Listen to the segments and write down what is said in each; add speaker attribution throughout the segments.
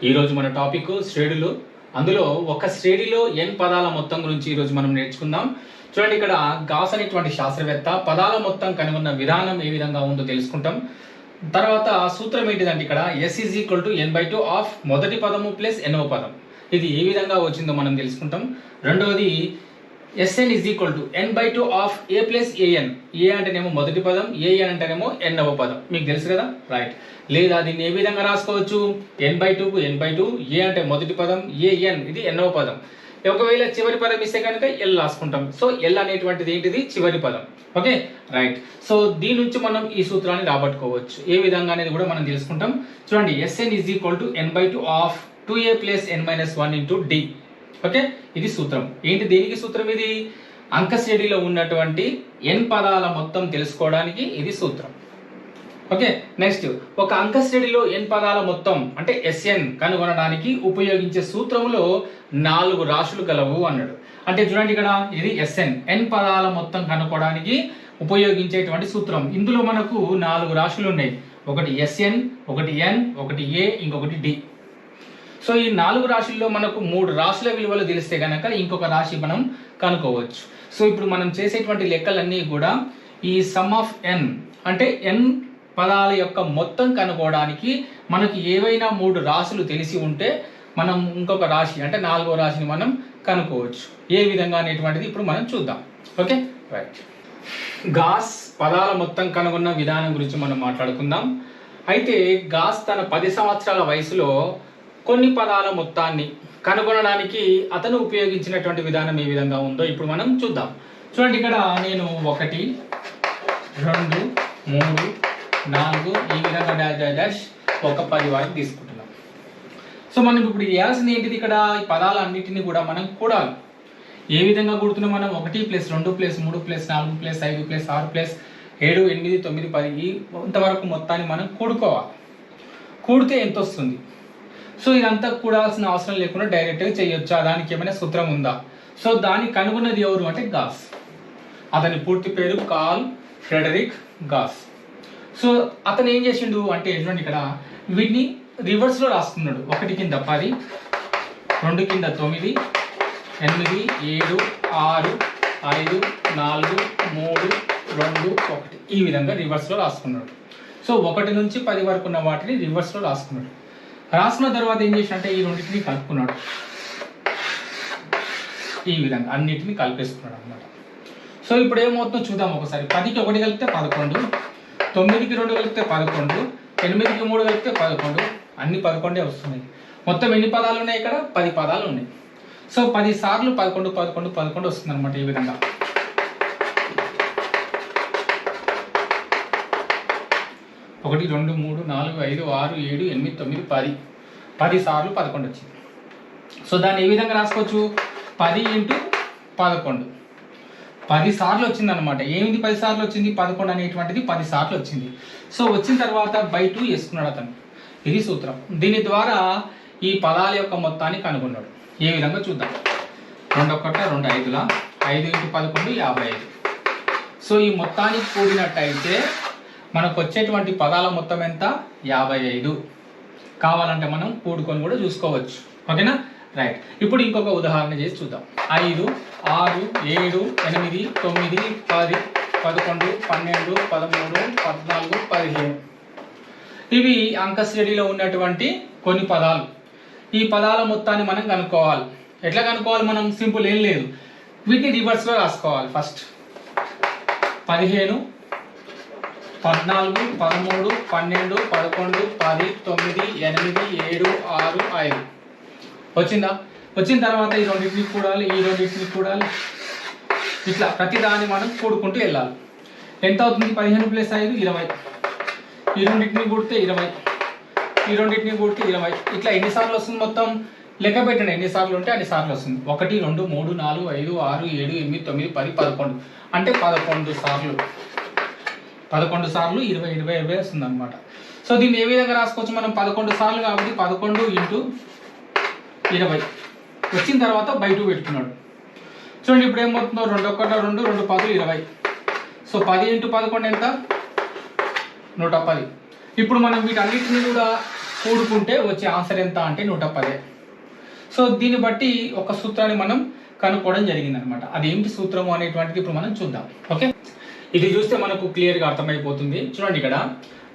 Speaker 1: ఈరోజు మన టాపిక్ శ్రేణులు. అందులో ఒక శ్రేణిలో n పదాల మొత్తం గురించి ఈరోజు మనం నేర్చుకుందాం. చూడండి, ఇక్కడ గాస్ అనేటువంటి శాస్త్రవేత్త పదాల మొత్తం కనుగొన్న విధానం ఏ విధంగా ఉందో తెలుసుకుంటాం. తర్వాత సూత్రం ఏంటిదంటే ఇక్కడ s = n/2 ఆఫ్ మొదటి పదము ప్లస్ nవ పదం. ఇది ఏ విధంగా వచ్చిందో మనం తెలుసుకుంటాం. రెండవది Sn = n/2 of a plus an. ఏ అంటేనేమో మొదటి పదం, an అంటేనేమో nవ పదం. మీకు తెలుసు కదా, రైట్. లేదా దీన్ని ఏ విధంగా రాసుకోవచ్చు, n/2 కు n/2, a అంటే మొదటి పదం, an ఇది nవ పదం. ఒకవేళ చివరి పదం ఇస్తే కనుక l రాసుకుంటాం. సో l అనేటువంటిది ఏంటిది, చివరి పదం. Okay, right. సో దీని నుంచి మనం ఈ సూత్రాన్ని రాబట్టుకోవచ్చు. ఏ విధంగా అనేది కూడా మనం తెలుసుకుంటాం. చూడండి, Sn = n/2 of 2a plus n - 1 into d. Okay, ఇది సూత్రం. ఏంటి, దేనికి సూత్రం ఇది? అంక శ్రేణిలో ఉన్నటువంటి n పదాల మొత్తం తెలుసుకోవడానికి ఇది సూత్రం. ఓకే, నెక్స్ట్ ఒక అంక శ్రేణిలో n పదాల మొత్తం అంటే Sn కనుగొనడానికి ఉపయోగించే సూత్రములో 4 రాశులు గలవు అన్నాడు. అంటే చూడండి, ఇక్కడ ఇది Sn n పదాల మొత్తం కనుక్కోవడానికి ఉపయోగించేటువంటి సూత్రం. ఇందులో మనకు 4 రాశులు ఉన్నాయి. ఒకటి Sn, ఒకటి n, ఒకటి a, ఇంకొకటి d. సో ఈ 4 రాశుల్లో మనకు 3 రాశుల విలువలు తెలిస్తే కనుక ఇంకొక రాశి మనం కనుక్కోవచ్చు. సో ఇప్పుడు మనం చేసేటువంటి లెక్కలన్నీ కూడా ఈ సమ్ ఆఫ్ n అంటే n పదాల యొక్క మొత్తం కనుక్కోవడానికి మనకి ఏవైనా 3 రాశులు తెలిసి ఉంటే మనం ఇంకొక రాశి అంటే 4వ రాశిని మనం కనుక్కోవచ్చు. ఏ విధంగా అనేటువంటిది ఇప్పుడు మనం చూద్దాం. Okay, right. గాస్ పదాల మొత్తం కనుగొన్న విధానం గురించి మనం మాట్లాడుకుందాం. అయితే గాస్ తన 10 సంవత్సరాల వయసులో కొన్ని పదాల మొత్తాన్ని కనుగొనడానికి అతను ఉపయోగించినటువంటి విధానం ఏ విధంగా ఉందో ఇప్పుడు మనం చూద్దాం. చూడండి, ఇక్కడ నేను 1, 2, 3, 4 ఈ విధంగా డాష్ ఒక 10 వరకు తీసుకుంటున్నాం. సో మనం ఇప్పుడు చేయాల్సింది ఏంటిది, ఇక్కడ ఈ పదాలన్నిటిని కూడా మనం కూడాలి. ఏ విధంగా కూడుతున్నాం మనం? 1 + 2 + 3 + 4 + 5 + 6 + 7, 8, 9, 10 ఇంతవరకు మొత్తాన్ని మనం కూడుకోవాలి. కూడితే ఎంత వస్తుంది? సో ఇదంతా కూడాల్సిన అవసరం లేకుండా డైరెక్ట్గా చేయొచ్చా? దానికి ఏమైనా సూత్రం ఉందా? సో దాన్ని కనుగొన్నది ఎవరు అంటే గాస్. అతని పూర్తి పేరు కార్ల్ ఫ్రెడరిక్ గాస్. సో అతను ఏం చేసిండు అంటే చూడండి, ఇక్కడ వీటిని రివర్స్లో రాసుకున్నాడు. 1 కింద 10, 2 కింద 9, 8, 7, 6, 5, 4, 3, 2, 1 ఈ విధంగా రివర్స్లో రాసుకున్నాడు. సో 1 నుంచి 10 వరకు ఉన్న వాటిని రివర్స్లో రాసుకున్నాడు. రాసుకున్న తర్వాత ఏం చేసినట్టే ఈ రెండింటిని కలుపుకున్నాడు. ఈ విధంగా అన్నిటిని కలిపేసుకున్నాడు అన్నమాట. సో ఇప్పుడు ఏమవుతుందో చూద్దాం ఒకసారి. 10కి 1 కలిపితే 11, 9కి 2 కలిపితే 11, 8కి 3 కలిపితే 11, అన్ని 11 వస్తున్నాయి. మొత్తం ఎన్ని పదాలు ఉన్నాయి ఇక్కడ? 10 పదాలు ఉన్నాయి. సో 10 సార్లు 11, 11, 11 వస్తుంది అనమాట. ఈ విధంగా 1, 2, 3, 4, 5, 6, 7, 8, 9, 10 10 సార్లు 11 వచ్చింది. సో దాన్ని ఏ విధంగా రాసుకోవచ్చు? 10 × 11 10 సార్లు వచ్చింది అనమాట. ఏమిటి 10 సార్లు వచ్చింది? 11 అనేటువంటిది 10 సార్లు వచ్చింది. సో వచ్చిన తర్వాత /2 వేసుకున్నాడు అతను. ఇది సూత్రం. దీని ద్వారా ఈ పదాల యొక్క మొత్తాన్ని కనుగొన్నాడు. ఏ విధంగా చూద్దాం. 2 1 2 5 5 × 11 55. సో ఈ మొత్తానికి కూడినట్టయితే మనకు వచ్చేటువంటి పదాల మొత్తం ఎంత? 55. కావాలంటే మనం కూడుకొని కూడా చూసుకోవచ్చు. ఓకేనా, రైట్. ఇప్పుడు ఇంకొక ఉదాహరణ చేసి చూద్దాం. 5, 6, 7, 8, 9, 10, 11, 12, 13, 14, 15 ఇవి అంక శ్రేణిలో ఉన్నటువంటి కొన్ని పదాలు. ఈ పదాల మొత్తాన్ని మనం కనుక్కోవాలి. ఎట్లా కనుక్కోవాలి మనం? సింపుల్, ఏం లేదు. వీటిని రివర్స్లో రాసుకోవాలి. ఫస్ట్ 15, 14, 13, 12, 11, 10, 9, 8, 7, 6, 5 వచ్చిందా? వచ్చిన తర్వాత ఈ రెండింటిని కూడాలి, ఈ రెండింటిని కూడాలి. ఇట్లా ప్రతి దాన్ని మనం కూడుకుంటూ వెళ్ళాలి. ఎంత అవుతుంది? 15 + 5 20. ఈ రెండింటిని కూడితే 20, ఈ రెండింటిని కూడితే 20. ఇట్లా ఎన్నిసార్లు వస్తుంది మొత్తం? లెక్క పెట్టండి, ఎన్నిసార్లు ఉంటే అన్ని సార్లు వస్తుంది. 1, 2, 3, 4, 5, 6, 7, 8, 9, 10, 11 అంటే 11 సార్లు. 11 సార్లు 20, 20, 20 వస్తుంది అనమాట. సో దీన్ని ఏ విధంగా రాసుకోవచ్చు మనం? 11 సార్లు కాబట్టి 11 × 20 వచ్చిన తర్వాత /2 పెట్టుకున్నాడు. చూడండి, ఇప్పుడు ఏమవుతుందో? 2 1 2, 2 10, 20. సో 10 × 11 ఎంత? 110. ఇప్పుడు మనం వీటన్నిటిని కూడా కూడుకుంటే వచ్చే ఆన్సర్ ఎంత అంటే 110. సో దీన్ని బట్టి ఒక సూత్రాన్ని మనం కనుక్కోవడం జరిగింది అనమాట. అది ఏంటి సూత్రము అనేటువంటిది ఇప్పుడు మనం చూద్దాం. ఓకే, ఇది చూస్తే మనకు క్లియర్గా అర్థమైపోతుంది. చూడండి, ఇక్కడ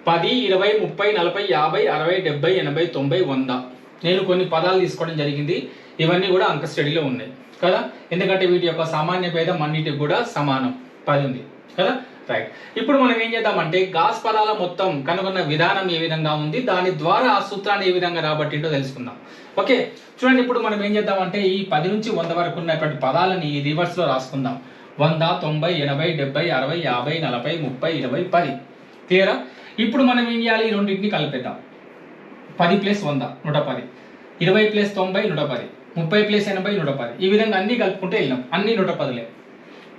Speaker 1: 10, 20, 30, 40, 50, 60, 70, 80, 90, 100 నేను కొన్ని పదాలు తీసుకోవడం జరిగింది. ఇవన్నీ కూడా అంక స్టడీలో ఉన్నాయి కదా, ఎందుకంటే వీటి యొక్క సామాన్య భేదం అన్నిటికి కూడా సమానం 10 ఉంది కదా. రైట్, ఇప్పుడు మనం ఏం చేద్దామంటే గాస్ పదాల మొత్తం కనుగొన్న విధానం ఏ విధంగా ఉంది, దాని ద్వారా ఆ సూత్రాన్ని ఏ విధంగా రాబట్టింటో తెలుసుకుందాం. ఓకే, చూడండి, ఇప్పుడు మనం ఏం చేద్దామంటే ఈ 10 నుంచి 100 వరకు ఉన్నటువంటి పదాలని రివర్స్ లో రాసుకుందాం. 100, 90, 80, 70, 60, 50, 40, 30, 20, 10. క్లియరా? ఇప్పుడు మనం ఏం చేయాలి, ఈ రెండింటిని కలిపేద్దాం. 10 + 100 110, 20 + 90 110, 30 + 80 110. ఈ విధంగా అన్ని కలుపుకుంటే వెళ్ళాం, అన్ని 110లే.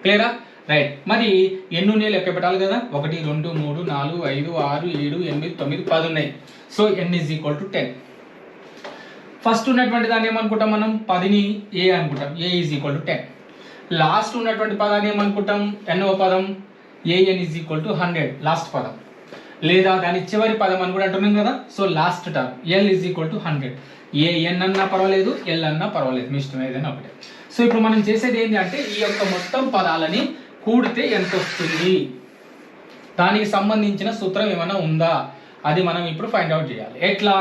Speaker 1: క్లియరా? రైట్, మరి ఎన్ని ఉన్నాయి లెక్క పెట్టాలి కదా. 1, 2, 3, 4, 5, 6, 7, 8, 9, 10 ఉన్నాయి. So n = 10. ఫస్ట్ ఉన్నటువంటి దాన్ని ఏమనుకుంటాం మనం, 10ని a అనుకుంటాం, a = 10. లాస్ట్ ఉన్నటువంటి పదాన్ని ఏమనుకుంటాం, ఎన్నవ పదం, an = 100 లాస్ట్ పదం, లేదా దాని చివరి పదం అని కూడా అంటున్నాం కదా. So last term l = 100. an అన్నా పర్వాలేదు, l అన్నా పర్వాలేదు, మీ ఇష్టం ఏదైనా ఒకటే. సో ఇప్పుడు మనం చేసేది ఏంటి అంటే ఈ యొక్క మొత్తం పదాలని కూడితే ఎంత వస్తుంది, దానికి సంబంధించిన సూత్రం ఏమైనా ఉందా, అది మనం ఇప్పుడు ఫైండ్ అవుట్ చేయాలి. ఎట్లా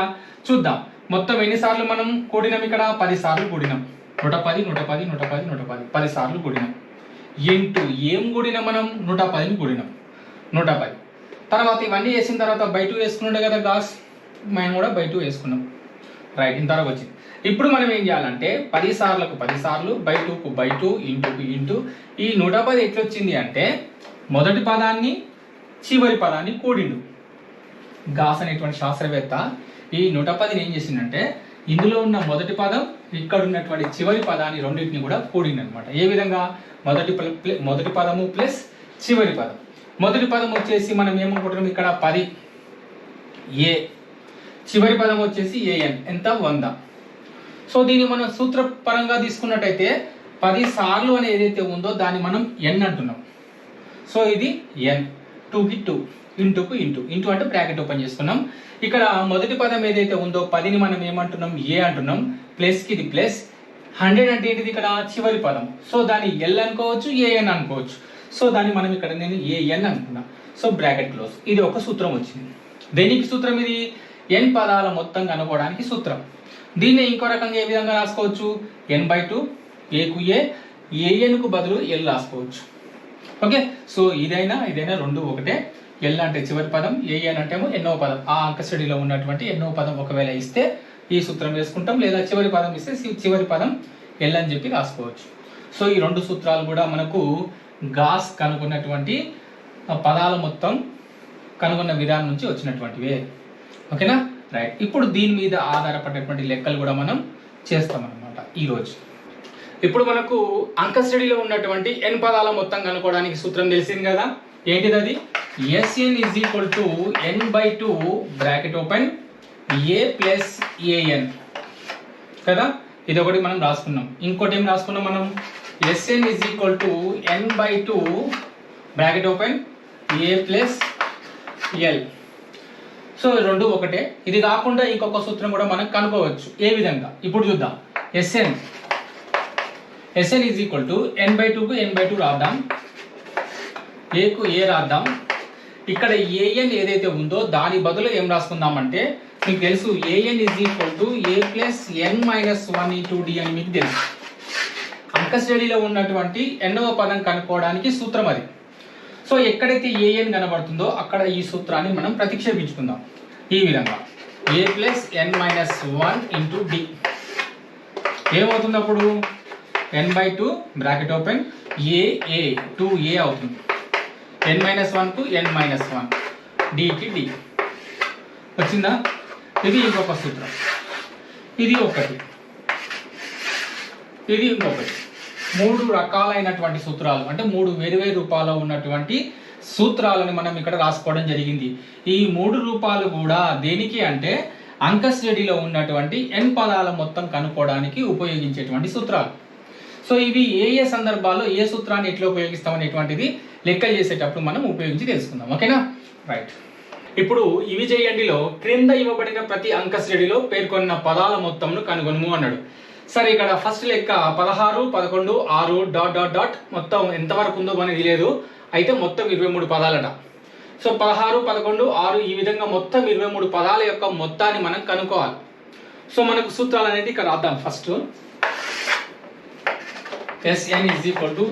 Speaker 1: చూద్దాం. మొత్తం ఎన్నిసార్లు మనం కూడినాం, ఇక్కడ 10 సార్లు కూడినాం. 110, 110, 110, 110, 10 సార్లు కూడినాం. ఇంటూ ఏం కూడినాం మనం, 110ని కూడినాం, 110. తర్వాత ఇవన్నీ వేసిన తర్వాత బై 2 వేసుకున్నాడే కదా గాస్, మేము కూడా బై 2 వేసుకున్నాం. రైట్, ఇంతవరకు వచ్చింది. ఇప్పుడు మనం ఏం చేయాలంటే 10 సార్లకు 10 సార్లు, బై 2కు బై 2, ఇంటూకు ఇంటూ. ఈ 110 ఎట్లొచ్చింది అంటే మొదటి పదాన్ని చివరి పదాన్ని కూడిండు. గాస్ అనేటువంటి శాస్త్రవేత్త ఈ 110ని ఏం చేసిందంటే ఇందులో ఉన్న మొదటి పదం, ఇక్కడ ఉన్నటువంటి చివరి పదాన్ని రెండింటిని కూడా కూడింది అనమాట. ఏ విధంగా, మొదటి పదము ప్లస్ చివరి పదం. మొదటి పదం వచ్చేసి మనం ఏమనుకుంటున్నాం ఇక్కడ 10 a, చివరి పదం వచ్చేసి an, ఎంత 100. సో దీన్ని మనం సూత్రపరంగా తీసుకున్నట్టయితే 10 సార్లు అని ఏదైతే ఉందో దాన్ని మనం n అంటున్నాం. సో ఇది n, 2కి 2, ఇంటూకు ఇంటూ, ఇంటూ అంటే బ్రాకెట్ ఓపెన్ చేసుకున్నాం. ఇక్కడ మొదటి పదం ఏదైతే ఉందో 10ని మనం ఏమంటున్నాం, a అంటున్నాం. ప్లస్కి ఇది ప్లస్, 100 అంటే ఏంటిది ఇక్కడ చివరి పదం. సో దాన్ని l అనుకోవచ్చు, an అనుకోవచ్చు. సో దాన్ని మనం ఇక్కడ నేను an అనుకున్నా. So bracket close. ఇది ఒక సూత్రం వచ్చింది. దేనికి సూత్రం ఇది, n పదాల మొత్తం కనుక్కోవడానికి సూత్రం. దీన్ని ఇంకో రకంగా ఏ విధంగా రాసుకోవచ్చు, n/2, aకు a, anకు బదులు l రాసుకోవచ్చు. ఓకే, సో ఇదైనా రెండు ఒకటే. l అంటే చివరి పదం, an అంటే ఏమో ఎన్నో పదం. ఆ అంక స్టడీలో ఉన్నటువంటి ఎన్నో పదం ఒకవేళ ఇస్తే ఈ సూత్రం వేసుకుంటాం, లేదా చివరి పదం ఇస్తే చివరి పదం l అని చెప్పి రాసుకోవచ్చు. సో ఈ రెండు సూత్రాలు కూడా మనకు గాస్ కనుగొన్నటువంటి పదాల మొత్తం కనుగొన్న విధానం నుంచి వచ్చినటువంటివే. ఓకేనా? రైట్, ఇప్పుడు దీని మీద ఆధారపడినటువంటి లెక్కలు కూడా మనం చేస్తామన్నమాట ఈరోజు. ఇప్పుడు మనకు అంక స్టడీలో ఉన్నటువంటి n పదాల మొత్తం కనుక్కోవడానికి సూత్రం తెలిసింది కదా. ఏంటిది అది, Sn = n/2 bracket open a + an కదా. ఇది ఒకటి మనం రాసుకున్నాం. ఇంకోటి ఏం రాసుకున్నాం మనం, Sn = n/2 bracket open a + l. So రెండు ఒకటే. ఇది కాకుండా ఇంకొక సూత్రం కూడా మనం కనుక్కోవచ్చు. ఏ విధంగా ఇప్పుడు చూద్దాం. Sn = n/2కు n/2 రాద్దాం, aకు a రాద్దాం. ఇక్కడ an ఏదైతే ఉందో దాని బదులు ఏం రాసుకుందామంటే, మీకు తెలుసు an = a + n - 1 d అని మీకు తెలుసు. అంక స్టడీలో ఉన్నటువంటి ఎన్నవ పదం కనుక్కోవడానికి సూత్రం అది. సో ఎక్కడైతే an కనబడుతుందో అక్కడ ఈ సూత్రాన్ని మనం ప్రతిక్షేపించుకుందాం. ఈ విధంగా a + n - 1 d ఏమవుతుంది అప్పుడు, n/2 bracket open a 2a అవుతుంది. n - 1కు n - 1, dకి d వచ్చిందా. ఇది ఇంకొక సూత్రం, ఇది ఒకటి, ఇది ఇంకొకటి. 3 రకాలైనటువంటి సూత్రాలు, అంటే 3 వేరువేరు రూపాల్లో ఉన్నటువంటి సూత్రాలను మనం ఇక్కడ రాసుకోవడం జరిగింది. ఈ 3 రూపాలు కూడా దేనికి అంటే అంక స్టడీలో ఉన్నటువంటి n పదాల మొత్తం కనుక్కోవడానికి ఉపయోగించేటువంటి సూత్రాలు. సో ఇవి ఏ సందర్భాల్లో ఏ సూత్రాన్ని ఎట్లా ఉపయోగిస్తాం అనేటువంటిది లెక్కలు చేసేటప్పుడు మనం ఉపయోగించి తెలుసుకుందాం. ఓకేనా? రైట్, ఇప్పుడు ఇవి చేయండిలో క్రింద ఇవ్వబడిన ప్రతి అంక శ్రేణిలో పేర్కొన్న పదాల మొత్తంను కనుగొనుము అన్నాడు. సరే, ఇక్కడ ఫస్ట్ లెక్క 16, 11, 6 డాట్ డాట్ డాట్ మొత్తం ఎంతవరకు ఉందో మనకి తెలియదు. అయితే మొత్తం 23 పదాలట. సో 16, 11, 6 ఈ విధంగా మొత్తం 23 పదాల యొక్క మొత్తాన్ని మనం కనుక్కోవాలి. సో మనకు సూత్రాలు అనేది ఇక్కడ రాద్దాం. First Sn is equal to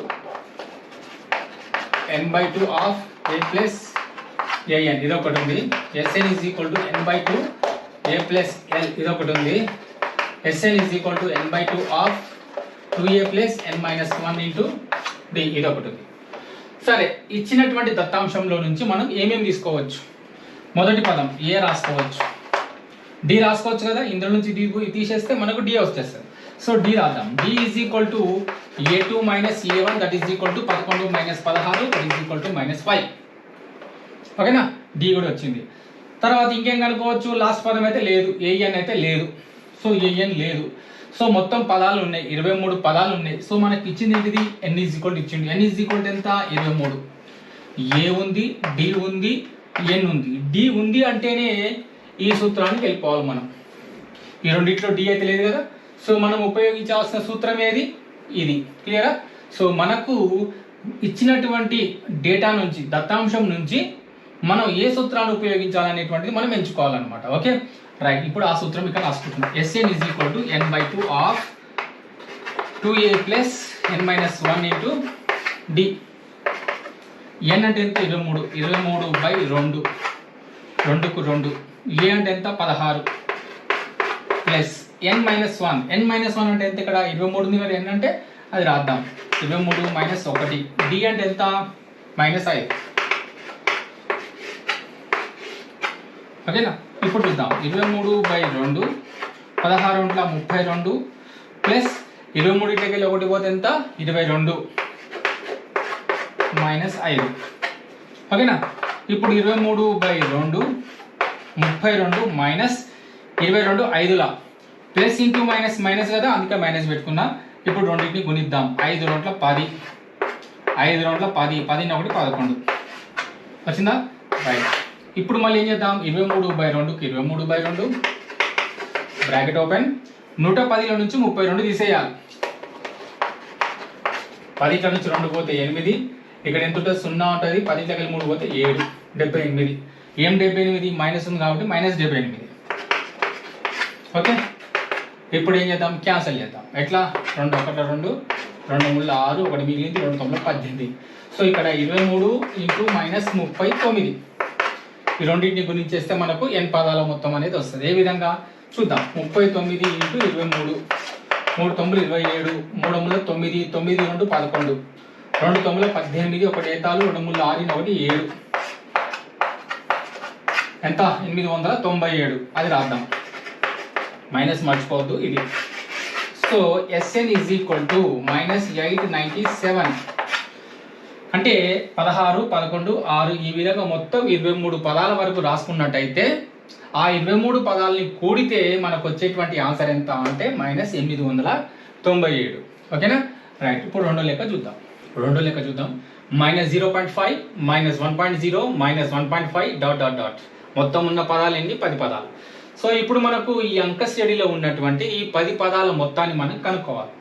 Speaker 1: n/2 of a plus an ఇది ఒకటి ఉంది. Sn is equal to n/2 a plus l ఇది ఒకటి ఉంది. Sn is equal to n/2 of 2a plus n minus 1 into d ఇది ఒకటి ఉంది. సరే, ఇచ్చినటువంటి దత్తాంశంలో నుంచి మనం ఏమేమి తీసుకోవచ్చు? మొదటి పదం ఏ రాసుకోవచ్చు, డి రాసుకోవచ్చు కదా. ఇందులో నుంచి డి తీసేస్తే మనకు డి వచ్చేస్తుంది. సో డి రాద్దాం. D is equal to a2 minus a1 that is equal to 11 minus 16 that is equal to -5. ఓకేనా, డి కూడా వచ్చింది. తర్వాత ఇంకేం కనుక్కోవచ్చు? లాస్ట్ పదం అయితే లేదు, ఏఎన్ అయితే లేదు. సో ఏఎన్ లేదు. సో మొత్తం పదాలు ఉన్నాయి, 23 పదాలు ఉన్నాయి. సో మనకి ఇచ్చింది ఏంటిది? ఎన్ ఈజ్ ఈక్వల్ టు ఇచ్చింది. ఎన్ ఈజ్ ఈక్వల్ టు ఎంత? 23. ఏ ఉంది, డి ఉంది, ఎన్ ఉంది. డి ఉంది అంటేనే ఈ సూత్రానికి వెళ్ళిపోవాలి మనం. ఈ రెండిట్లో డి అయితే లేదు కదా. సో మనం ఉపయోగించాల్సిన సూత్రం ఏది? ఇది. క్లియరా? సో మనకు ఇచ్చినటువంటి డేటా నుంచి, దత్తాంశం నుంచి మనం ఏ సూత్రాన్ని ఉపయోగించాలనేటువంటిది మనం ఎంచుకోవాలన్నమాట. Okay right. ఇప్పుడు ఆ సూత్రం ఇక్కడ రాసుకుంటున్నాం. Sn is equal to n/2 of 2a plus n minus 1 into d. n అంటే ఎంత? 23. 23/2. 2కు 2. a అంటే ఎంత? 16 plus n minus 1. n minus 1 అంటే ఎంత? ఇక్కడ 23 ఉంది మరి. n అంటే అది రాద్దాం. 23 మైనస్ 1. d అంటే ఎంత? -5. ఓకేనా? ఇప్పుడు చూద్దాం. 23/2 16 ఉంట్ల 32 ప్లస్ 23 ఇట్లకి 1 పోతే ఎంత? 22 -5. ఓకేనా? ఇప్పుడు 23/2 32 మైనస్ 22 5ల ప్లస్ ఇంటూ మైనస్ మైనస్ కదా, అందుకే మైనస్ పెట్టుకున్నా. ఇప్పుడు రెండింటిని గుణిద్దాం. 5 2 10, 5 2 10, 10 1 11 వచ్చిందా? రైట్. ఇప్పుడు మళ్ళీ ఏం చేద్దాం? 23/2కి 23/2 బ్రాకెట్ ఓపెన్. 110లో నుంచి 32 తీసేయాలి. 10 నుంచి 2 పోతే 8. ఇక్కడ ఎంత ఉంటుంది? 0 ఉంటుంది. 10 3 పోతే 7. 78. ఏం 78? మైనస్ ఉంది కాబట్టి -78. ఓకే, ఇప్పుడు ఏం చేద్దాం? క్యాన్సిల్ చేద్దాం. ఎట్లా? 2 1 2, 2 3 6, 1 మిగిలింది, 2 9 18. సో ఇక్కడ 23 ఇంటూ -39. ఈ రెండింటిని గుణించేస్తే మనకు n పదాల మొత్తం అనేది వస్తుంది. ఏ విధంగా చూద్దాం? 39 ఇంటూ 23, 3 9 27, 3 9 9, 9 2 11, 2 9 18, 1 ఏతాలు, 2 3 6, 1 7. ఎంత? 897. అది రాద్దాం. మైనస్ మర్చిపోవద్దు ఇది. So Sn is equal to -897. అంటే 16, 11, 6 ఈ విధంగా మొత్తం 23 పదాల వరకు రాసుకున్నట్టయితే ఆ 23 పదాలని కూడితే మనకు వచ్చేటువంటి ఆన్సర్ ఎంత అంటే -897. ఓకేనా? రైట్. ఇప్పుడు రెండో లెక్క చూద్దాం. -0.5, -1.0, -1.5 డాట్ డాట్ డాట్ మొత్తం ఉన్న పదాలు ఎన్ని? 10 పదాలు. సో ఇప్పుడు మనకు ఈ అంక శ్రేణిలో ఉన్నటువంటి ఈ 10 పదాల మొత్తాన్ని మనం కనుక్కోవాలి.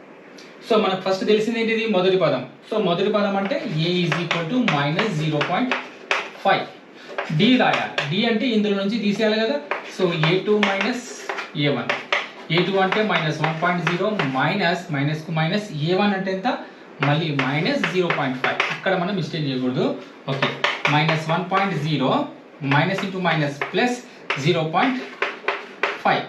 Speaker 1: సో మనకు ఫస్ట్ తెలిసింది ఏంటిది? మొదటి పదం. సో మొదటి పదం అంటే a is equal to -0.5. D రాయాలి. డి అంటే ఇందులో నుంచి తీసేయాలి కదా. So a2 minus a1. a2 అంటే -1.0 మైనస్కు మైనస్ a1 అంటే ఎంత? మళ్ళీ -0.5. ఇక్కడ మనం మిస్టేక్ చేయకూడదు. Okay, -1.0 minus into minus plus 0.5.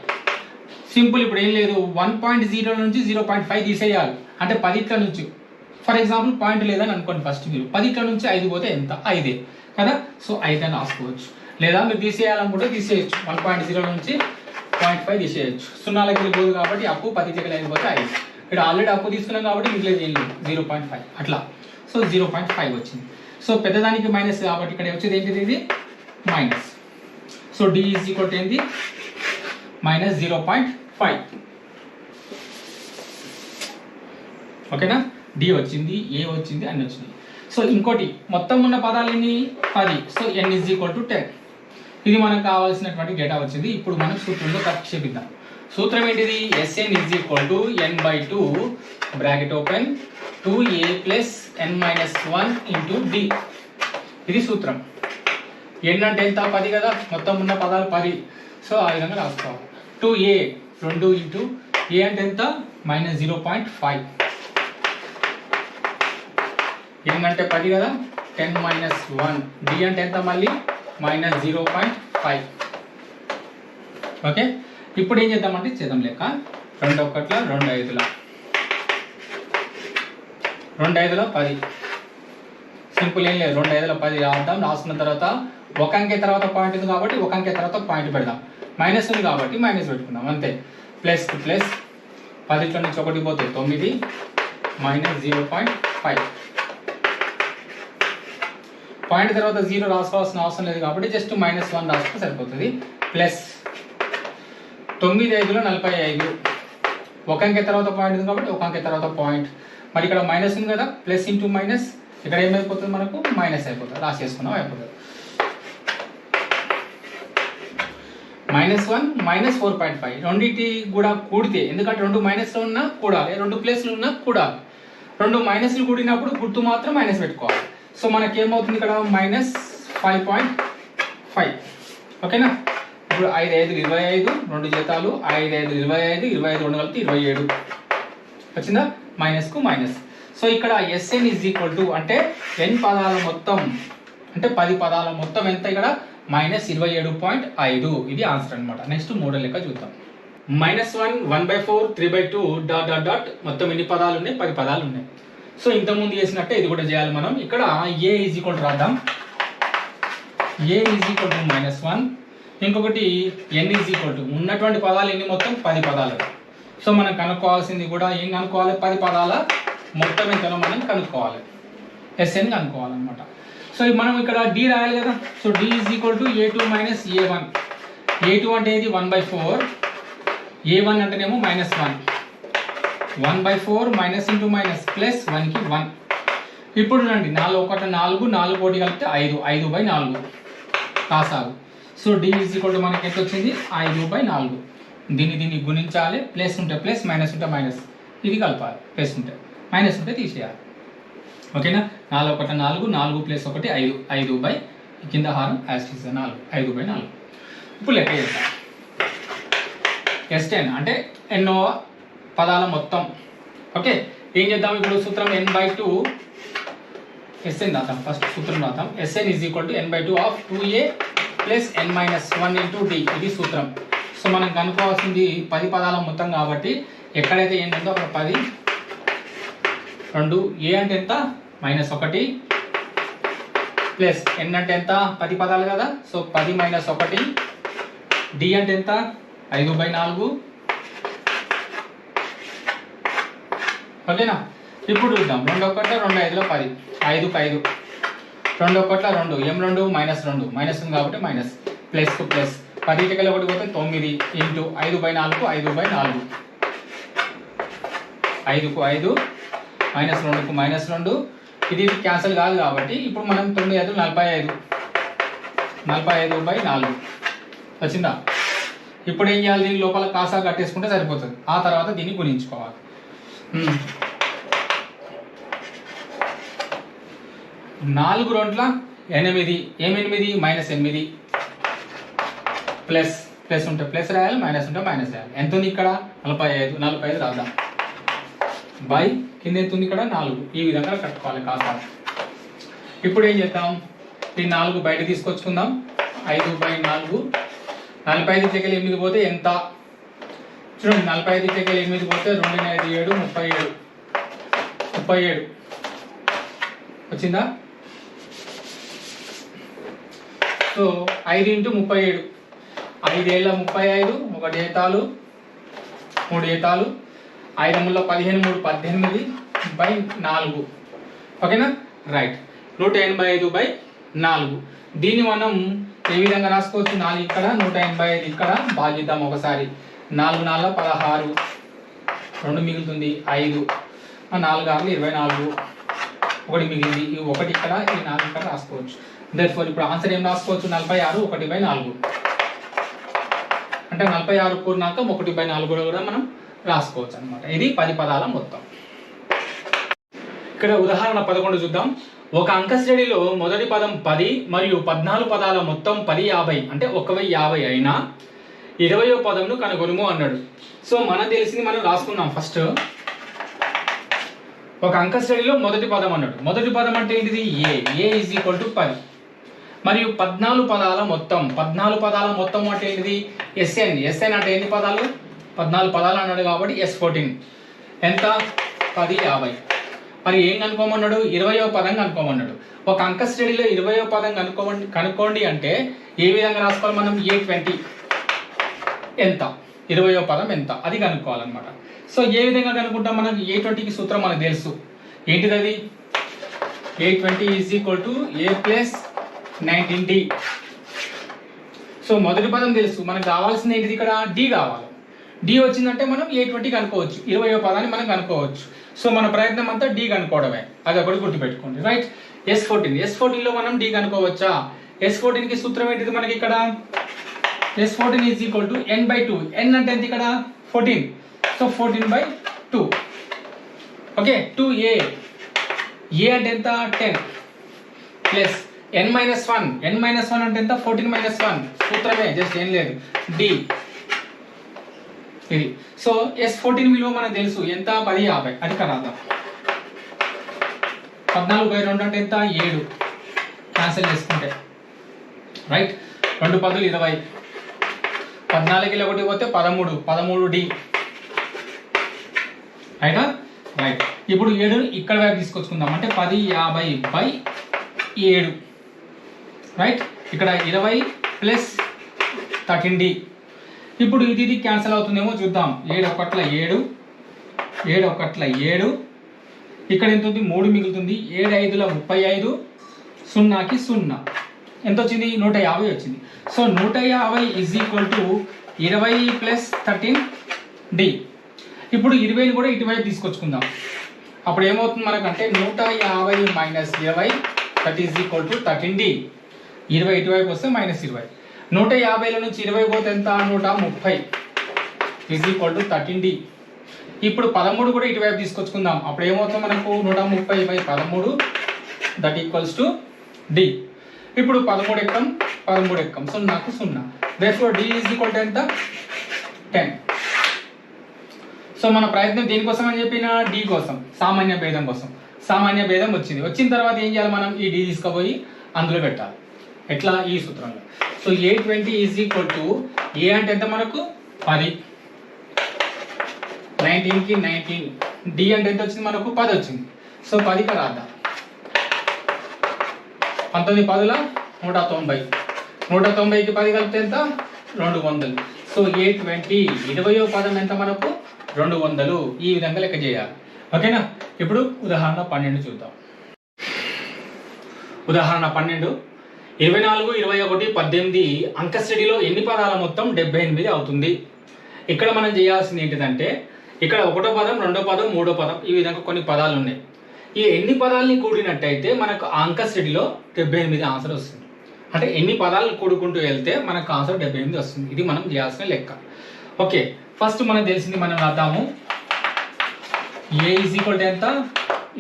Speaker 1: Simple. ఇప్పుడు ఏం లేదు, 1.0 నుంచి 0.5 తీసేయాలి. అంటే 10 నుంచి, ఫర్ ఎగ్జాంపుల్ పాయింట్ లేదని అనుకోండి. ఫస్ట్ మీరు 10 నుంచి 5 పోతే ఎంత? 5 కదా. సో 5 అని రాసుకోవచ్చు. లేదా మీరు తీసేయాలనుకుంటే తీసేయచ్చు. 1.0 నుంచి 0.5 తీసేయచ్చు. 0కి వెళ్ళిపోదు కాబట్టి అప్పు 10 అయిపోతే 5. ఇక్కడ ఆల్రెడీ అప్పు తీసుకున్నాం కాబట్టి మిగిలేదు ఏం లేదు, 0.5 అట్లా. సో 0.5 వచ్చింది. సో పెద్దదానికి మైనస్ కాబట్టి ఇక్కడ వచ్చేది ఏంటిది? ఇది minus. So d is equal to ఏంది? -0.5. ఓకేనా? డి వచ్చింది, ఏ వచ్చింది, అన్ని వచ్చింది. సో ఇంకోటి మొత్తం ఉన్న పదాలు ఎన్ని? 10. So n is equal to 10. ఇది మనకు కావాల్సినటువంటి డేటా వచ్చింది. ఇప్పుడు మనం సూత్రంలో ప్రతిక్షేపిద్దాం. సూత్రం ఏంటిది? Sn = n/2 bracket open 2a + n-1 × d. ఇది సూత్రం. n అంటే ఎంత? 10 కదా, మొత్తం ఉన్న పదాలు 10. సో ఆ విధంగా రాసుకోవాలి. 2a 2 ఇంటూ a అంటే ఎంత? -0.5. n అంటే 10 కదా, 10-1. d అంటే ఎంత? మళ్ళీ -0.5. ఓకే, ఇప్పుడు ఏం చేద్దామంటే చేద్దాం లెక్క. 2 1 2 5 2 5 10. సింపుల్, ఏం లేదు. 2 5 10 రాద్దాం. రాసుకున్న తర్వాత ఒక అంకె తర్వాత పాయింట్ ఉంది కాబట్టి ఒక అంకె తర్వాత పాయింట్ పెడదాం. మైనస్ ఉంది కాబట్టి మైనస్ పెట్టుకుందాం, అంతే. ప్లస్ ప్లస్ 10 నుంచి 1 పోతే 9 -0.5. పాయింట్ తర్వాత 0 రాసుకోవాల్సిన అవసరం లేదు కాబట్టి జస్ట్ -1 రాసుకుంటే సరిపోతుంది. ప్లస్ 9 5 45. ఒక అంకె తర్వాత పాయింట్ ఉంది కాబట్టి ఒక అంకె తర్వాత పాయింట్. మరి ఇక్కడ మైనస్ ఉంది కదా, ప్లస్ ఇంటూ మైనస్ ఇక్కడ ఏమైపోతుంది? మనకు మైనస్ అయిపోతుంది. రాసేసుకున్నాం, అయిపోతుంది. -1 -4.5. రెండింటి కూడా కూడితే, ఎందుకంటే 2 మైనస్లు ఉన్నా కూడాలి, 2 ప్లస్లు ఉన్నా కూడాలి. 2 మైనస్లు కూడినప్పుడు గుర్తు మాత్రం మైనస్ పెట్టుకోవాలి. సో మనకేమవుతుంది ఇక్కడ? -5.5. ఓకేనా? ఇప్పుడు 5 5 25, 2 జీతాలు 5 5 25, 25 2 కలిపి 27 వచ్చిందా? మైనస్కు మైనస్. సో ఇక్కడ Sn = అంటే n పదాల మొత్తం, అంటే 10 పదాల మొత్తం ఎంత? ఇక్కడ -27.5. ఇది ఆన్సర్ అనమాట. నెక్స్ట్ మోడల్ లెక్క చూద్దాం. -1 1/4 3/2 ... మొత్తం ఎన్ని పదాలు ఉన్నాయి? 10 పదాలు ఉన్నాయి. సో ఇంతకుముందు చేసినట్టే ఇది కూడా చేయాలి మనం. ఇక్కడ a = రాద్దాం. a = -1. ఇంకొకటి n = ఉన్నటువంటి పదాలు ఎన్ని? మొత్తం 10 పదాలు. సో మనం కనుక్కోవాల్సింది కూడా ఏం కనుక్కోవాలి? 10 పదాల మొత్తం ఎంతనో మనం కనుక్కోవాలి. Sn కనుక్కోవాలన్నమాట. సో మనం ఇక్కడ d రాయాలి కదా. So d = a2 - a1. a2 అంటే ఇది 1/4, a1 అంటేనేమో -1. 1/4 మైనస్ ఇంటూ మైనస్ ప్లస్ 1కి 1. ఇప్పుడు రండి, 4 1 4, 4 1 కలిపితే 5, 5/4 కాసాగు. సో d = మనకి ఎంత వచ్చింది? 5/4. దీన్ని గుణించాలి. ప్లస్ ఉంటే ప్లస్, మైనస్ ఉంటే మైనస్. ఇది కలపాలి. ప్లస్ ఉంటే, మైనస్ ఉంటే తీసేయాలి. ఓకేనా? 4 1 4, 4 + 1 5, 5/, కింద హారం యాస్టిస్ 4, 5/4. ఇప్పుడు లెక్క చేద్దాం. Sn అంటే ఎన్నో పదాల మొత్తం. ఓకే, ఏం చేద్దాం ఇప్పుడు? సూత్రం n/2. Sn రాద్దాం. ఫస్ట్ సూత్రం రాద్దాం. Sn = n/2 of 2a + n-1 × d. ఇది సూత్రం. సో మనం కనుక్కోవాల్సింది 10 పదాల మొత్తం కాబట్టి ఎక్కడైతే n ఉందో అక్కడ 10. 2 a అంటే ఎంత? -1 ప్లస్ n అంటే ఎంత? 10 పదాలు కదా. సో 10 - 1. d అంటే ఎంత? 5/4. ఓకేనా? ఇప్పుడు చూద్దాం. 2 1 2 5 10, 5కు 5, 2 1 2, m2 -2, మైనస్ ఉంది కాబట్టి మైనస్, ప్లస్కు ప్లస్, 10 1 పోతే 9 ఇంటూ 5/4కు 5/4, 5కు 5 -2కు -2. ఇది క్యాన్సిల్ కాదు కాబట్టి ఇప్పుడు మనం 9 5 45, 45/4 వచ్చిందా? ఇప్పుడు ఏం చేయాలి? దీని లోపల కాసా కట్టేసుకుంటే సరిపోతుంది. ఆ తర్వాత దీన్ని గుణించుకోవాలి. 4 2 8, ఏం8? -8 ప్లస్, ప్లస్ ఉంటే ప్లస్ రాయాలి, మైనస్ ఉంటే మైనస్ రాయాలి. ఎంత ఉంది ఇక్కడ? 45. 45 రాద్దాం. బై కింద ఎంత ఉంది ఇక్కడ? 4. ఈ విధంగా కట్టుకోవాలి కాసా. ఇప్పుడు ఏం చేద్దాం? ఈ 4 బయట తీసుకొచ్చుకుందాం. 5/4. 45 దగ్గర 8 పోతే ఎంత? చూడండి, 45 దగ్గర 8 పోతే 2 5 7, 37 వచ్చిందా? సో 5 × 37, 5 ఏళ్ళ 35, 1 ఏతాలు 3 ఏతాలు, 5 3 15, 3 18/4. ఓకేనా? రైట్. 185/4. దీన్ని మనం ఏ విధంగా రాసుకోవచ్చు? 4 ఇక్కడ, 185 ఇక్కడ. భాగిద్దాం ఒకసారి. 4 4 16, 2 మిగులుతుంది 5, 4 6 24, ఒకటి మిగిలింది, ఈ ఒకటి ఇక్కడ, ఈ 4 ఇక్కడ రాసుకోవచ్చు. దేర్ఫోర్ ఇప్పుడు ఆన్సర్ ఏం రాసుకోవచ్చు? 46 1/4 అంటే 46 కూడినాక 1/4 కూడా మనం రాసుకోవచ్చు అనమాట. ఇది 10 పదాల మొత్తం. ఇక్కడ ఉదాహరణ 11 చూద్దాం. ఒక అంక శ్రేణిలో మొదటి పదం 10 మరియు 14 పదాల మొత్తం 1050 అంటే 1050 అయినా 20వ పదంను కనుగొనుము అన్నాడు. సో మనకు తెలిసింది మనం రాసుకుందాం. ఫస్ట్ ఒక అంక శ్రేణిలో మొదటి పదం అన్నాడు. మొదటి పదం అంటే ఏంటిది? ఏ ఈజ్ ఈక్వల్ టు 10 మరియు 14 పదాల మొత్తం. 14 పదాల మొత్తం అంటే ఏంటిది? ఎస్ఎన్ అంటే ఎన్ని పదాలు? 14 పదాలు అన్నాడు కాబట్టి S14 ఎంత? 1050. మరి ఏం కనుక్కోమన్నాడు? 20వ పదం కనుక్కోమన్నాడు. ఒక అంక శ్రేణిలో 20వ పదం కనుక్కోండి అంటే ఏ విధంగా రాసుకోవాలి మనం? A20 ఎంత? 20వ పదం ఎంత? అది కనుక్కోవాలన్నమాట. సో ఏ విధంగా కనుక్కుంటాం? మనకు A20కి సూత్రం మనకు తెలుసు. ఏంటిది అది? A20 is equal to A plus 19D. So మొదటి పదం తెలుసు, మనకు కావాల్సింది ఏంటిది? ఇక్కడ D కావాలి. D వచ్చిందంటే మనం A20 కనుక్కోవచ్చు, 20వ పదాన్ని మనం కనుక్కోవచ్చు. సో మన ప్రయత్నం అంతా D కనుక్కోవడమే, అది ఒకటి గుర్తుపెట్టుకోండి. రైట్. S14లో మనం D కనుక్కోవచ్చా? S14కి సూత్రం ఏంటిది మనకి ఇక్కడ? S14 is equal to N/2. N అంటే ఎంత ఇక్కడ? 14. సో 14/2. ఓకే. 2A. A అంటే ఎంత? 10 ప్లస్ N-1. N-1 అంటే ఎంత? 14 - 1. సూత్రమే, జస్ట్ ఏం లేదు. D ఇది. సో S14 విలువ మనకు తెలుసు ఎంత? 1050. అది కరాద్దాం. 14/2 అంటే ఎంత? 7. క్యాన్సిల్ చేసుకుంటే రైట్. 2 10 20. 14కి 1 పోతే 13. 13D రైటా? రైట్. ఇప్పుడు 7 ఇక్కడ వైపు తీసుకొచ్చుకుందాం. అంటే 1050/7 రైట్. ఇక్కడ 20 ప్లస్ 13D. ఇప్పుడు ఇది క్యాన్సిల్ అవుతుందేమో చూద్దాం. 7 1 7, 7 1 7. ఇక్కడ ఎంత ఉంది? 3 మిగులుతుంది. 7 5 35, 0కి 0 ఎంత వచ్చింది? 150 వచ్చింది. So 150 is equal to 20 plus 13D. ఇప్పుడు 20ని కూడా ఇటువైపు తీసుకొచ్చుకుందాం. అప్పుడు ఏమవుతుంది మనకంటే 150 - 20 that is equal to 13D. 20 ఇటువైపు వస్తే -20. 150లో నుంచి 20 పోతే ఎంత? 130 ఈజ్ ఈక్వల్ టు 13D. ఇప్పుడు 13 కూడా ఇటువైపు తీసుకొచ్చుకుందాం. అప్పుడు ఏమవుతుంది మనకు? 130/13 దట్ ఈక్వల్స్ టు D. ఇప్పుడు 13 ఎక్కం 0కు 0. Therefore D is equal to ఎంత? 10. సో మన ప్రయత్నం దేనికోసం అని చెప్పిన? D కోసం, సామాన్య భేదం కోసం. సామాన్య భేదం వచ్చింది. వచ్చిన తర్వాత ఏం చేయాలి మనం? ఈ D తీసుకుపోయి అందులో పెట్టాలి. ఎట్లా? ఈ సూత్రంలో. So A20 is equal to A అంటే ఎంత మనకు? 10. 19కి 19. D అంటే ఎంత వచ్చింది మనకు? 10 వచ్చింది. సో 10కి రాద్దాం. 19 10ల 190. 190కి 10 కలిపితే ఎంత? 200. సో A20 20వ పదం ఎంత మనకు? 200. ఈ విధంగా లెక్క చేయాలి. ఓకేనా? ఇప్పుడు ఉదాహరణ 12 చూద్దాం. ఉదాహరణ 12. 24, 21, 18 అంక శ్రేణిలో ఎన్ని పదాల మొత్తం? 78 అవుతుంది. ఇక్కడ మనం చేయాల్సింది ఏంటిదంటే, ఇక్కడ 1వ పదం, 2వ పదం, 3వ పదం, ఈ విధంగా కొన్ని పదాలు ఉన్నాయి. ఈ ఎన్ని పదాలని కూడినట్టయితే మనకు అంక శ్రేణిలో 78 ఆన్సర్ వస్తుంది. అంటే ఎన్ని పదాలు కూడుకుంటూ వెళ్తే మనకు ఆన్సర్ 78 వస్తుంది. ఇది మనం చేయాల్సిన లెక్క. ఓకే. ఫస్ట్ మనకు తెలిసింది మనం రాద్దాము. A ఈజ్ ఈక్వల్ టు ఎంత?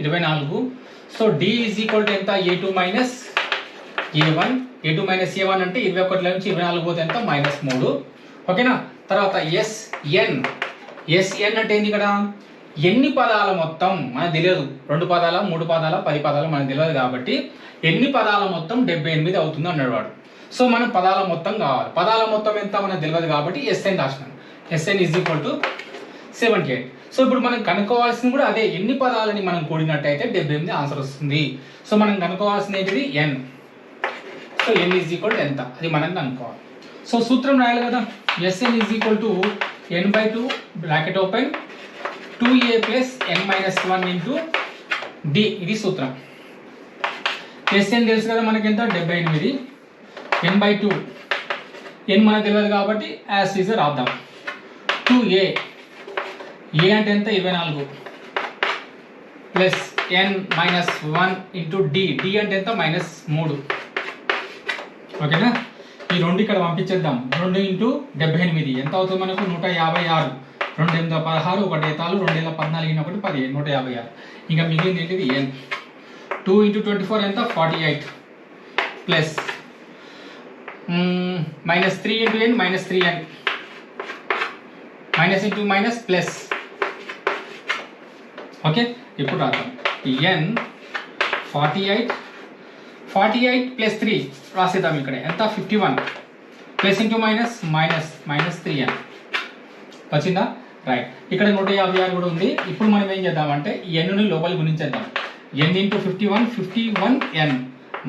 Speaker 1: 24. So D is equal to ఎంత? A2 minus A1. A2 minus A1 అంటే 21 నుంచి 24 పోతే ఎంత? -3. ఓకేనా? తర్వాత SN అంటే ఏంటి? ఇక్కడ ఎన్ని పదాల మొత్తం మనకు తెలియదు. 2 పదాల, 3 పదాల, 10 పదాలు మనకు తెలియదు కాబట్టి ఎన్ని పదాల మొత్తం 78 అవుతుంది అన్నాడు వాడు. సో మనం పదాల మొత్తం కావాలి. పదాల మొత్తం ఎంత మనకు తెలియదు కాబట్టి SN రాసినాను. SN is equal to 78. So ఇప్పుడు మనం కనుక్కోవాల్సింది కూడా అదే. ఎన్ని పదాలని మనం కూడినట్టయితే 78 ఆన్సర్ వస్తుంది. సో మనం కనుక్కోవాల్సింది ఏంటిది? N. So N is equal to ఎంత? అది మనం కనుక్కోవాలి. సో సూత్రం రాయాలి కదా. SN is equal to N/2 bracket open 2A plus N-1 into D. ఇది సూత్రం. SN తెలుసు కదా మనకి ఎంత? 78. N/2 N మనకు తెలియదు కాబట్టి యాజ్ ఈజ్ రాద్దాం. 2A. A అంటే ఎంత? 24 plus n minus 1 into d. D అంటే ఎంత? -3. ఓకేనా? ఈ 2 ఇక్కడ పంపించేద్దాం. 2 ఇంటూ 78 ఎంత అవుతుంది మనకు? 156. 2 8 16, 1 ఏతాలు, 2 ఏళ్ళ 14, 1 15, 156. ఇంకా మిగిలింది ఏంటిది? n. 2 ఇంటూ 24 ఎంత? 48 plus -3 into n -3n, minus into minus plus. Okay, ఇప్పుడు రాద్దాం. n 48 plus 3 రాసేద్దాం. ఇక్కడ ఎంత? 51 ప్లస్ ఇంటూ మైనస్ -3n వచ్చిందా? రైట్. ఇక్కడ 156 కూడా ఉంది. ఇప్పుడు మనం ఏం చేద్దామంటే n లోపలి గుణించేద్దాం. n into 51n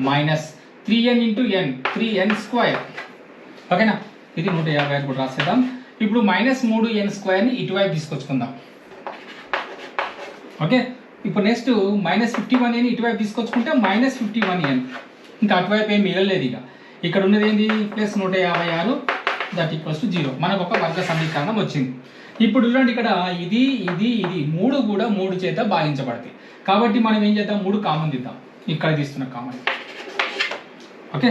Speaker 1: minus 3n into n 3n². ఓకేనా? ఇది 156 కూడా రాసేద్దాం. ఇప్పుడు -3n² ని ఇటువైపు తీసుకొచ్చుకుందాం. ఓకే, ఇప్పుడు నెక్స్ట్ -51n ఇటువైపు తీసుకొచ్చుకుంటే -51n. ఇంకా అటువైపు ఏం మిగలలేదు. ఇక ఇక్కడ ఉన్నది ఏంటి? Plus 156 that equals to 0. మనకు ఒక వర్గ సమీకరణం వచ్చింది. ఇప్పుడు చూడండి, ఇక్కడ ఇది 3 కూడా 3 చేత భాగించబడతాయి. కాబట్టి మనం ఏం చేద్దాం? 3 కామన్ తీద్దాం. ఇక్కడ తీస్తున్న common. Okay,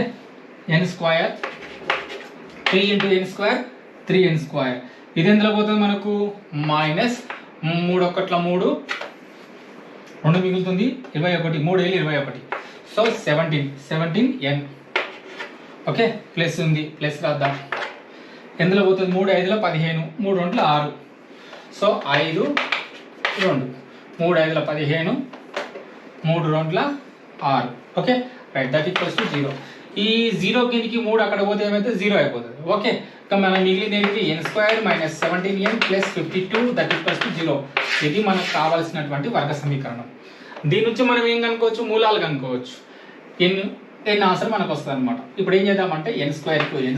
Speaker 1: n² 3 into n² 3n². ఇది ఎందులో పోతుంది మనకు? -3 1 3, 2 మిగులుతుంది, 21, 3 ఏళ్ళు 21. So 17n. ఓకే, ప్లస్ ఉంది, ప్లస్ రాద్దాం. ఎందులో పోతుంది? 3 5 15, 3 2 6. So 5 2, 3 5 15, 3 2 6. Okay, right. That equals to 0. ఈ 0 కిందికి 3 అక్కడ పోతే ఏమైతే? 0 అయిపోతుంది. ఓకే, ఇక మనం మిగిలింది ఏంటి? n² - 17n plus 52 that equals to 0. ఇది మనకు కావాల్సినటువంటి వర్గ సమీకరణం. దీని నుంచి మనం ఏం కనుక్కోవచ్చు? మూలాలు కనుక్కోవచ్చు. ఎన్ ఆన్సర్ మనకు వస్తుంది అనమాట. ఇప్పుడు ఏం చేద్దామంటే n² కు n²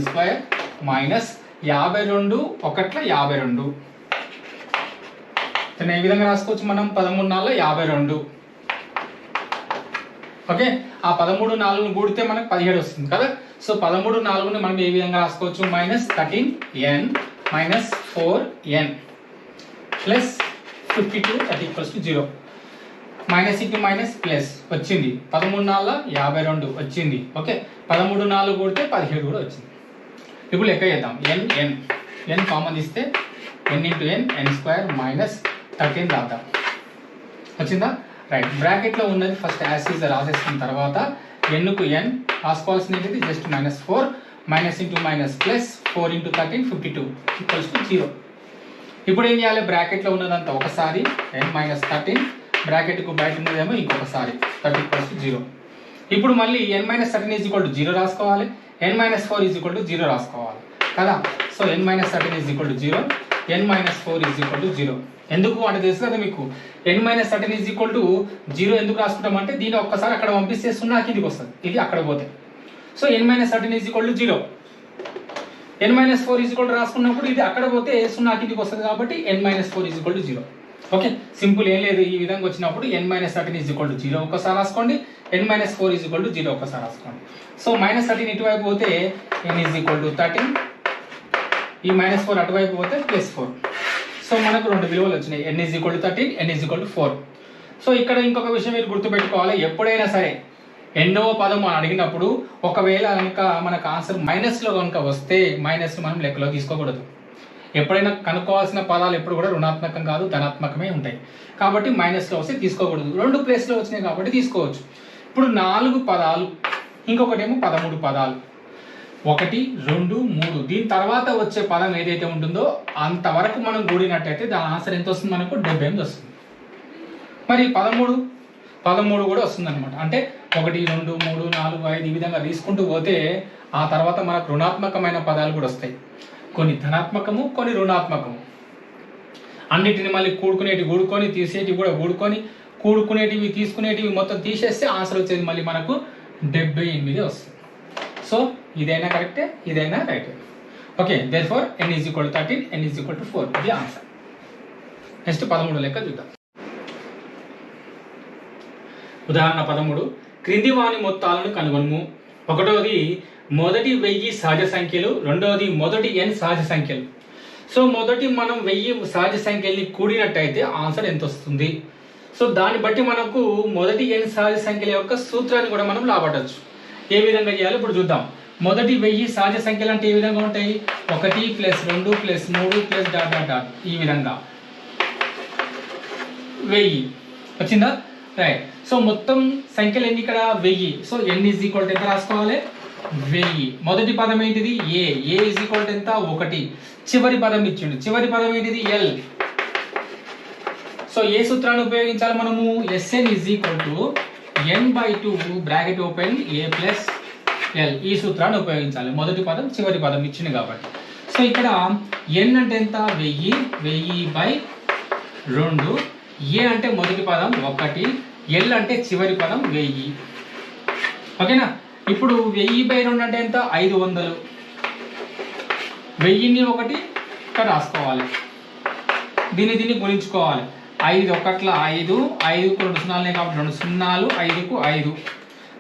Speaker 1: మైనస్ 52 1 52. ఏ విధంగా రాసుకోవచ్చు మనం? 13 4 52. ఓకే, ఆ 13 4ను కూడితే మనకు 17 వస్తుంది కదా. సో 13 4ని మనం ఏ విధంగా రాసుకోవచ్చు? -13n minus 4n plus 52 that equals to 0. Minus into minus plus వచ్చింది. 13 4 52 వచ్చింది. ఓకే, 13 4 కూడితే 17 కూడా వచ్చింది. ఇప్పుడు లెక్క చేద్దాం. n కామన్ ఇస్తే n into n n² minus 13 రాద్దాం. వచ్చిందా? రైట్. బ్రాకెట్లో ఉన్నది ఫస్ట్ యాజ్ ఈజ్ రాసేసిన తర్వాత n రాసుకోవాల్సింది just -4 minus into minus plus 4 into 13 52 equals to 0. ఇప్పుడు ఏం చేయాలి? బ్రాకెట్లో ఉన్నదంతా ఒకసారి n - 13, బ్రాకెట్కు బయట ఉన్నదేమో ఇంకొకసారి దట్ ఈక్వల్స్ టు 0. ఇప్పుడు మళ్ళీ n - 13 ఈజ్ ఈక్వల్ టు 0 రాసుకోవాలి, n - 4 ఈజ్ ఈక్వల్ టు 0 రాసుకోవాలి కదా. So n - 13 is equal to 0, n - 4 is equal to 0. ఎందుకు అంటే తెలుసు కదా మీకు. n - 13 ఈజ్ ఈక్వల్ టు 0 ఎందుకు రాసుకుంటాం అంటే దీన్ని ఒక్కసారి అక్కడ పంపిస్తే 0 కిందికి వస్తుంది, ఇది అక్కడ పోతే. So n - 13 is equal to 0, n - 4 is equal to రాసుకున్నప్పుడు ఇది అక్కడ పోతే 0 కిందికి వస్తుంది కాబట్టి n - 4 is equal to 0. Okay, simple, ఏం లేదు. ఈ విధంగా వచ్చినప్పుడు n - 13 ఈజ్ ఈక్వల్ టు 0 ఒకసారి రాసుకోండి, n - 4 ఈజ్ ఈక్వల్ టు 0 ఒకసారి రాసుకోండి. సో -13 ఇటువైపు పోతే n ఈజ్ ఈక్వల్ టు 13, ఈ -4 అటువైపు పోతే +4. సో మనకు 2 విలువలు వచ్చినాయి. n is equal to 13, n is equal to 4. So ఇక్కడ ఇంకొక విషయం మీరు గుర్తుపెట్టుకోవాలి. ఎప్పుడైనా సరే ఎన్నో పదం మనం అడిగినప్పుడు ఒకవేళ కనుక మనకు ఆన్సర్ మైనస్లో కనుక వస్తే మైనస్ మనం లెక్కలో తీసుకోకూడదు. ఎప్పుడైనా కనుక్కోవాల్సిన పదాలు ఎప్పుడు కూడా రుణాత్మకం కాదు, ధనాత్మకమే ఉంటాయి. కాబట్టి మైనస్లో వస్తే తీసుకోకూడదు. 2 ప్లేస్లో వచ్చినాయి కాబట్టి తీసుకోవచ్చు. ఇప్పుడు 4 పదాలు, ఇంకొకటేమో 13 పదాలు, 1 2 3. దీని తర్వాత వచ్చే పదం ఏదైతే ఉంటుందో అంతవరకు మనం కూడినట్టయితే దాని ఆన్సర్ ఎంత వస్తుంది? మనకు 78 వస్తుంది. మరి 13 కూడా వస్తుంది అనమాట. అంటే 1 2 3 4 5 ఈ విధంగా తీసుకుంటూ పోతే ఆ తర్వాత మనకు రుణాత్మకమైన పదాలు కూడా వస్తాయి. కొన్ని ధనాత్మకము, కొన్ని రుణాత్మకము. అన్నిటిని మళ్ళీ కూడుకొని తీసేటివి కూడా కూడుకునేటివి తీసుకునేటివి మొత్తం తీసేస్తే ఆన్సర్ వచ్చేది మళ్ళీ మనకు 78 వస్తుంది. సో ఇదైనా కరెక్టే, ఇదైనా రైటే. Okay, therefore n is equal to 13, n is equal to 4 ఇది ఆన్సర్. నెక్స్ట్ 13 లెక్క చూద్దాం. ఉదాహరణ 13. క్రింది వాని మొత్తాలను కనుగొనుము. ఒకటోది మొదటి 1000 సహజ సంఖ్యలు, రెండవది మొదటి n సహజ సంఖ్యలు. సో మొదటి మనం 1000 సహజ సంఖ్యల్ని కూడినట్టయితే ఆన్సర్ ఎంత వస్తుంది? సో దాన్ని బట్టి మనకు మొదటి n సహజ సంఖ్యల యొక్క సూత్రాన్ని కూడా మనం రాబట్టచ్చు. ఏ విధంగా చేయాలో ఇప్పుడు చూద్దాం. మొదటి 1000 సహజ సంఖ్యలు అంటే ఏ విధంగా ఉంటాయి? 1 + 2 + 3 + డాట్ డాట్ డాట్ ఈ విధంగా 1000 వచ్చిందా? రైట్. సో మొత్తం సంఖ్యలు ఎన్ని ఇక్కడ? 1000. సో n = ఎంత రాసుకోవాలి? 1000. మొదటి పదం ఏంటిది? a = ఎంత? 1. చివరి పదం ఇచ్చిండు. చివరి పదం ఏంటిది? l. సో ఏ సూత్రాన్ని ఉపయోగించాలి మనము? Sn = n/2 bracket open a + l. ఈ సూత్రాన్ని ఉపయోగించాలి. మొదటి పదం చివరి పదం ఇచ్చింది కాబట్టి. సో ఇక్కడ n అంటే ఎంత? 1000/2. a అంటే మొదటి పదం 1, l అంటే చివరి పదం 1000. ఓకేనా? ఇప్పుడు 1000/2 అంటే ఎంత? 500. 1000ని 1 ఇక్కడ రాసుకోవాలి. దీన్ని గుణించుకోవాలి. 5 1 5, 5కు 2 సున్నాలు కాబట్టి 2 సున్నాలు, 5కు 5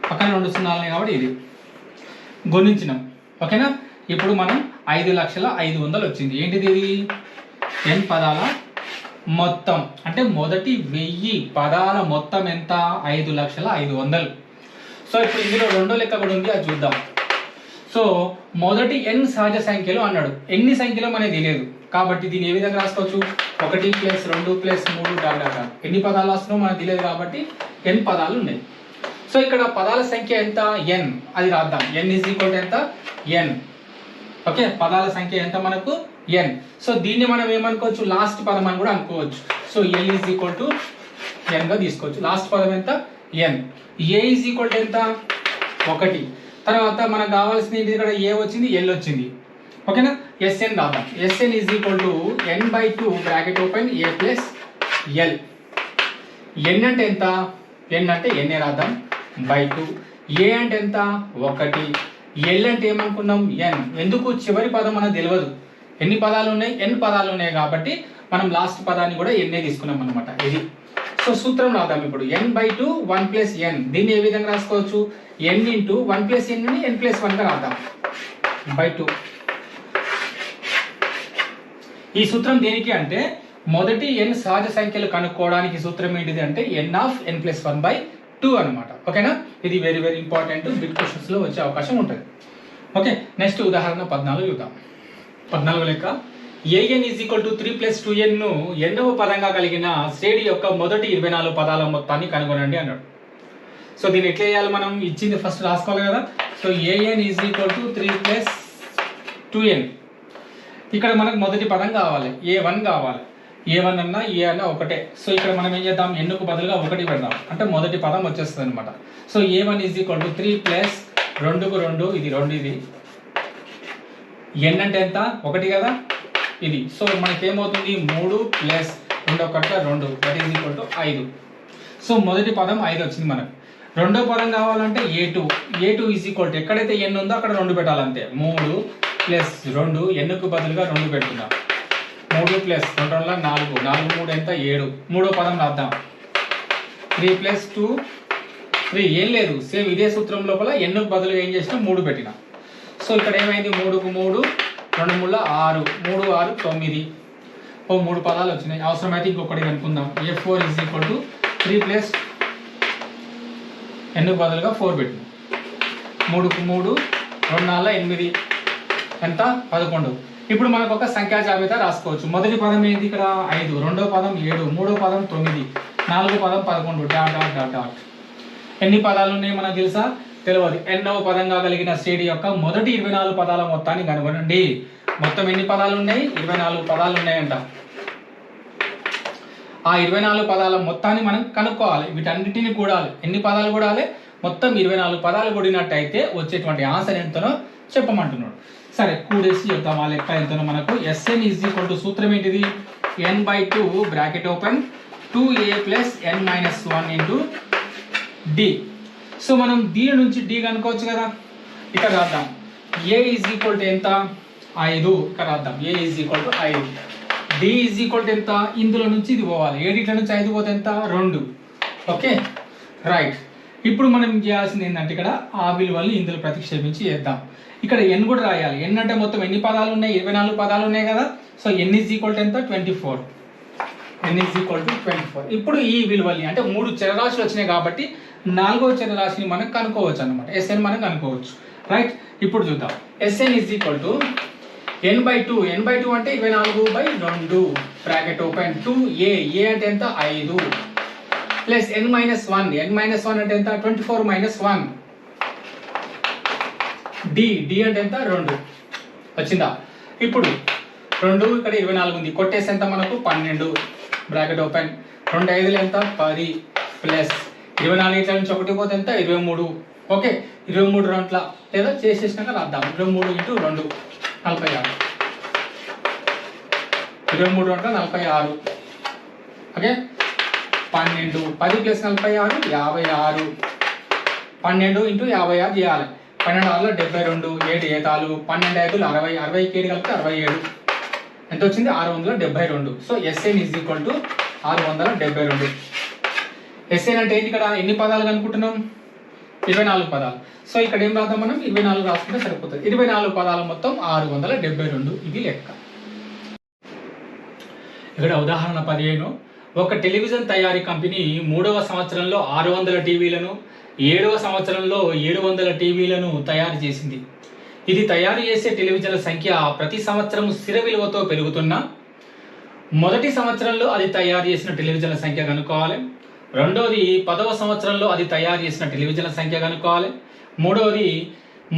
Speaker 1: పక్కన 2 సున్నాలు కాబట్టి ఇది గుణించినాం. ఓకేనా? ఇప్పుడు మనం 5,05,000 వచ్చింది. ఏంటిది? ఇది n పదాల మొత్తం. అంటే మొదటి 1000 పదాల మొత్తం ఎంత? 5,05,000. సో ఇప్పుడు ఇందులో రెండో లెక్క కూడా ఉంది, అది చూద్దాం. సో మొదటి n సహజ సంఖ్యలు అన్నాడు. ఎన్ని సంఖ్యలు మనకి తెలియదు కాబట్టి దీన్ని ఏ విధంగా రాసుకోవచ్చు? 1 + 2 + 3 డాట్ డాట్ డాట్. ఎన్ని పదాలు వస్తున్నాయో మనకు తెలియదు కాబట్టి n పదాలు ఉన్నాయి. సో ఇక్కడ పదాల సంఖ్య ఎంత? n. అది రాద్దాం. n = ఎంత? n. ఓకే, పదాల సంఖ్య ఎంత మనకు? n. సో దీన్ని మనం ఏమనుకోవచ్చు? లాస్ట్ పదం అని కూడా అనుకోవచ్చు. సో l = n గా తీసుకోవచ్చు. లాస్ట్ పదం ఎంత? n. a = ఎంత? 1. తర్వాత మనకు కావాల్సింది ఇక్కడ a వచ్చింది, l వచ్చింది. ఓకేనా? Sn రాద్దాం. Sn = n/2 bracket open a + l. n అంటే ఎంత? n అంటే n రాద్దాం /2. a అంటే ఎంత? 1. l అంటే ఏమనుకున్నాం? n. ఎందుకు? చివరి పదం మనకు తెలియదు. ఎన్ని పదాలు ఉన్నాయి? n పదాలు ఉన్నాయి కాబట్టి మనం లాస్ట్ పదాన్ని కూడా n తీసుకున్నాం అన్నమాట. ఇది. సో సూత్రం రాద్దాం ఇప్పుడు. n/2 1 + n. దీన్ని ఏ విధంగా రాసుకోవచ్చు? n × 1 + n ని n + 1 గా రాద్దాం /2. ఈ సూత్రం దేనికి అంటే మొదటి n సహజ సంఖ్యలు కనుక్కోవడానికి సూత్రం ఏంటిది అంటే n(n + 1/2) అన్నమాట. ఓకేనా? ఇది very very important. Bit questions లో వచ్చే అవకాశం ఉంటుంది. ఓకే, నెక్స్ట్ ఉదాహరణ 14 చూద్దాం. 14 లెక్క an = 3 + 2n ను ఎన్నవ పదంగా కలిగిన శ్రేణి యొక్క మొదటి 24 పదాల మొత్తాన్ని కనుగొనండి అన్నాడు. సో దీన్ని ఎట్లా చేయాలి? మనం ఇచ్చింది ఫస్ట్ రాసుకోవాలి కదా. So an = 3 + 2n. ఇక్కడ మనకు మొదటి పదం కావాలి, a1 కావాలి. a1 అన్నా a అన్నా ఒకటే. సో ఇక్కడ మనం ఏం చేద్దాం? n కు బదులుగా 1 పెడదాం. అంటే మొదటి పదం వచ్చేస్తుంది అనమాట. సో a1 = 3 + 2కు 2, ఇది 2, ఇది n అంటే ఎంత? 1 కదా ఇది. సో మనకి ఏమవుతుంది? 3 + 2 1 2 = 5. సో మొదటి పదం 5 వచ్చింది మనకు. రెండో పదం కావాలంటే a2 = ఎక్కడైతే n ఉందో అక్కడ 2 పెట్టాలంతే. 3 + 2, n కు బదులుగా 2 పెడుతున్నాం. 3 + 2 4, 4 3 ఎంత? 7. మూడో పదం రాద్దాం. 3 + 2 3. ఏం లేదు, సేమ్ ఇదే సూత్రం లోపల n కు బదులుగా ఏం చేసినా 3 పెట్టినా. సో ఇక్కడ ఏమైంది? 3కు 3 2 3 6 3 6 9. 3 పదాలు వచ్చినాయి. అవసరమైతే ఇంకొకటి కనుక్కుందాం. a4 = 3 + n కు బదులుగా 4 పెట్టినాం. 3కు 3 2 4 8 ఎంత? 11. ఇప్పుడు మనకు ఒక సంఖ్యా జాబితా రాసుకోవచ్చు. మొదటి పదం ఏంటి? ఇక్కడ 5, రెండో పదం 7, మూడో పదం 9, నాలుగో పదం 11 డాట్ డాట్ డాట్ డాట్. ఎన్ని పదాలు ఉన్నాయి మనకు తెలుసా? తెలియదు. ఎన్నవ పదంగా కలిగిన శ్రేణి యొక్క మొదటి 24 పదాల మొత్తాన్ని కనుగొనండి. మొత్తం ఎన్ని పదాలు ఉన్నాయి? 24 పదాలు ఉన్నాయంట. ఆ 24 పదాల మొత్తాన్ని మనం కనుక్కోవాలి. వీటన్నిటిని కూడాలి. ఎన్ని పదాలు కూడాలి? మొత్తం 24 పదాలు కూడినట్టయితే వచ్చేటువంటి ఆన్సర్ ఎంతనో చెప్పమంటున్నాడు. సరే, కూడేసి చెప్తాం ఆ లెక్క ఎంతనో మనకు. Sn = సూత్రం ఏంటిది? n/2 bracket open 2a + n - 1 × d. So మనం దీని నుంచి d కనుక్కోవచ్చు కదా. ఇక్కడ రాద్దాం. a = ఎంత? 5. ఇక్కడ రాద్దాం. a = 5. d = ఎంత? ఇందులో నుంచి ఇది పోవాలి. 7 నుంచి 5 పోతే ఎంత? 2. Okay, right. ఇప్పుడు మనం చేయాల్సింది ఏంటంటే ఇక్కడ ఆ విలువల్ని ఇందులో ప్రతిక్షేపించి చేద్దాం. ఇక్కడ n కూడా రాయాలి. n అంటే మొత్తం ఎన్ని పదాలు ఉన్నాయి? 24 పదాలు ఉన్నాయి కదా. సో n = ఎంత? 24. n is equal to 24. ఇప్పుడు ఈ విలువల్ని అంటే 3 చరరాశులు వచ్చినాయి కాబట్టి 4వ చరరాశిని మనం కనుక్కోవచ్చు అనమాట. Sn మనం కనుక్కోవచ్చు. రైట్, ఇప్పుడు చూద్దాం. Sn is equal to n/2. n/2 అంటే 24/2 బ్రాకెట్ ఓపెన్ 2a. a అంటే ఎంత 5 ప్లస్ n-1. n-1 అంటే ఎంత 24 - 1. d అంటే ఎంత 2 వచ్చిందా. ఇప్పుడు 2 ఇక్కడ 24 ఉంది, కొట్టేసి ఎంత మనకు 12 బ్రాకెట్ ఓపెన్ 2 5 ఎంత 10 ప్లస్ 24 ఇట్లా నుంచి 1 పోతే ఎంత 23. ఓకే, 23 2 లేదా చేసేసినాక రాద్దాం. 23 × 2 46. 23 2 46. ఓకే, 12 10 + 46 56. 12 × 56 చేయాలి. 12 6 72, 7 ఏతాలు 12 5 60, 60 7 కలిపితే 67. ఎంత వచ్చింది 672. So Sn is equal to 672. Sn అంటే ఏంటి, ఇక్కడ ఎన్ని పదాలు కనుక్కుంటున్నాం 24 పదాలు. సో ఇక్కడ ఏం రాద్దాం మనం 24 రాసుకుంటే సరిపోతుంది. 24 పదాల మొత్తం 672. ఇది లెక్క. ఇక్కడ ఉదాహరణ 15. ఒక టెలివిజన్ తయారీ కంపెనీ 3వ సంవత్సరంలో 600 టీవీలను, 7వ సంవత్సరంలో 700 టీవీలను తయారు చేసింది. ఇది తయారు చేసే టెలివిజన్ల సంఖ్య ప్రతి సంవత్సరం స్థిర విలువతో పెరుగుతున్న మొదటి సంవత్సరంలో అది తయారు చేసిన టెలివిజన్ల సంఖ్య కనుక్కోవాలి. రెండోది 10వ సంవత్సరంలో అది తయారు చేసిన టెలివిజన్ల సంఖ్య కనుక్కోవాలి. మూడవది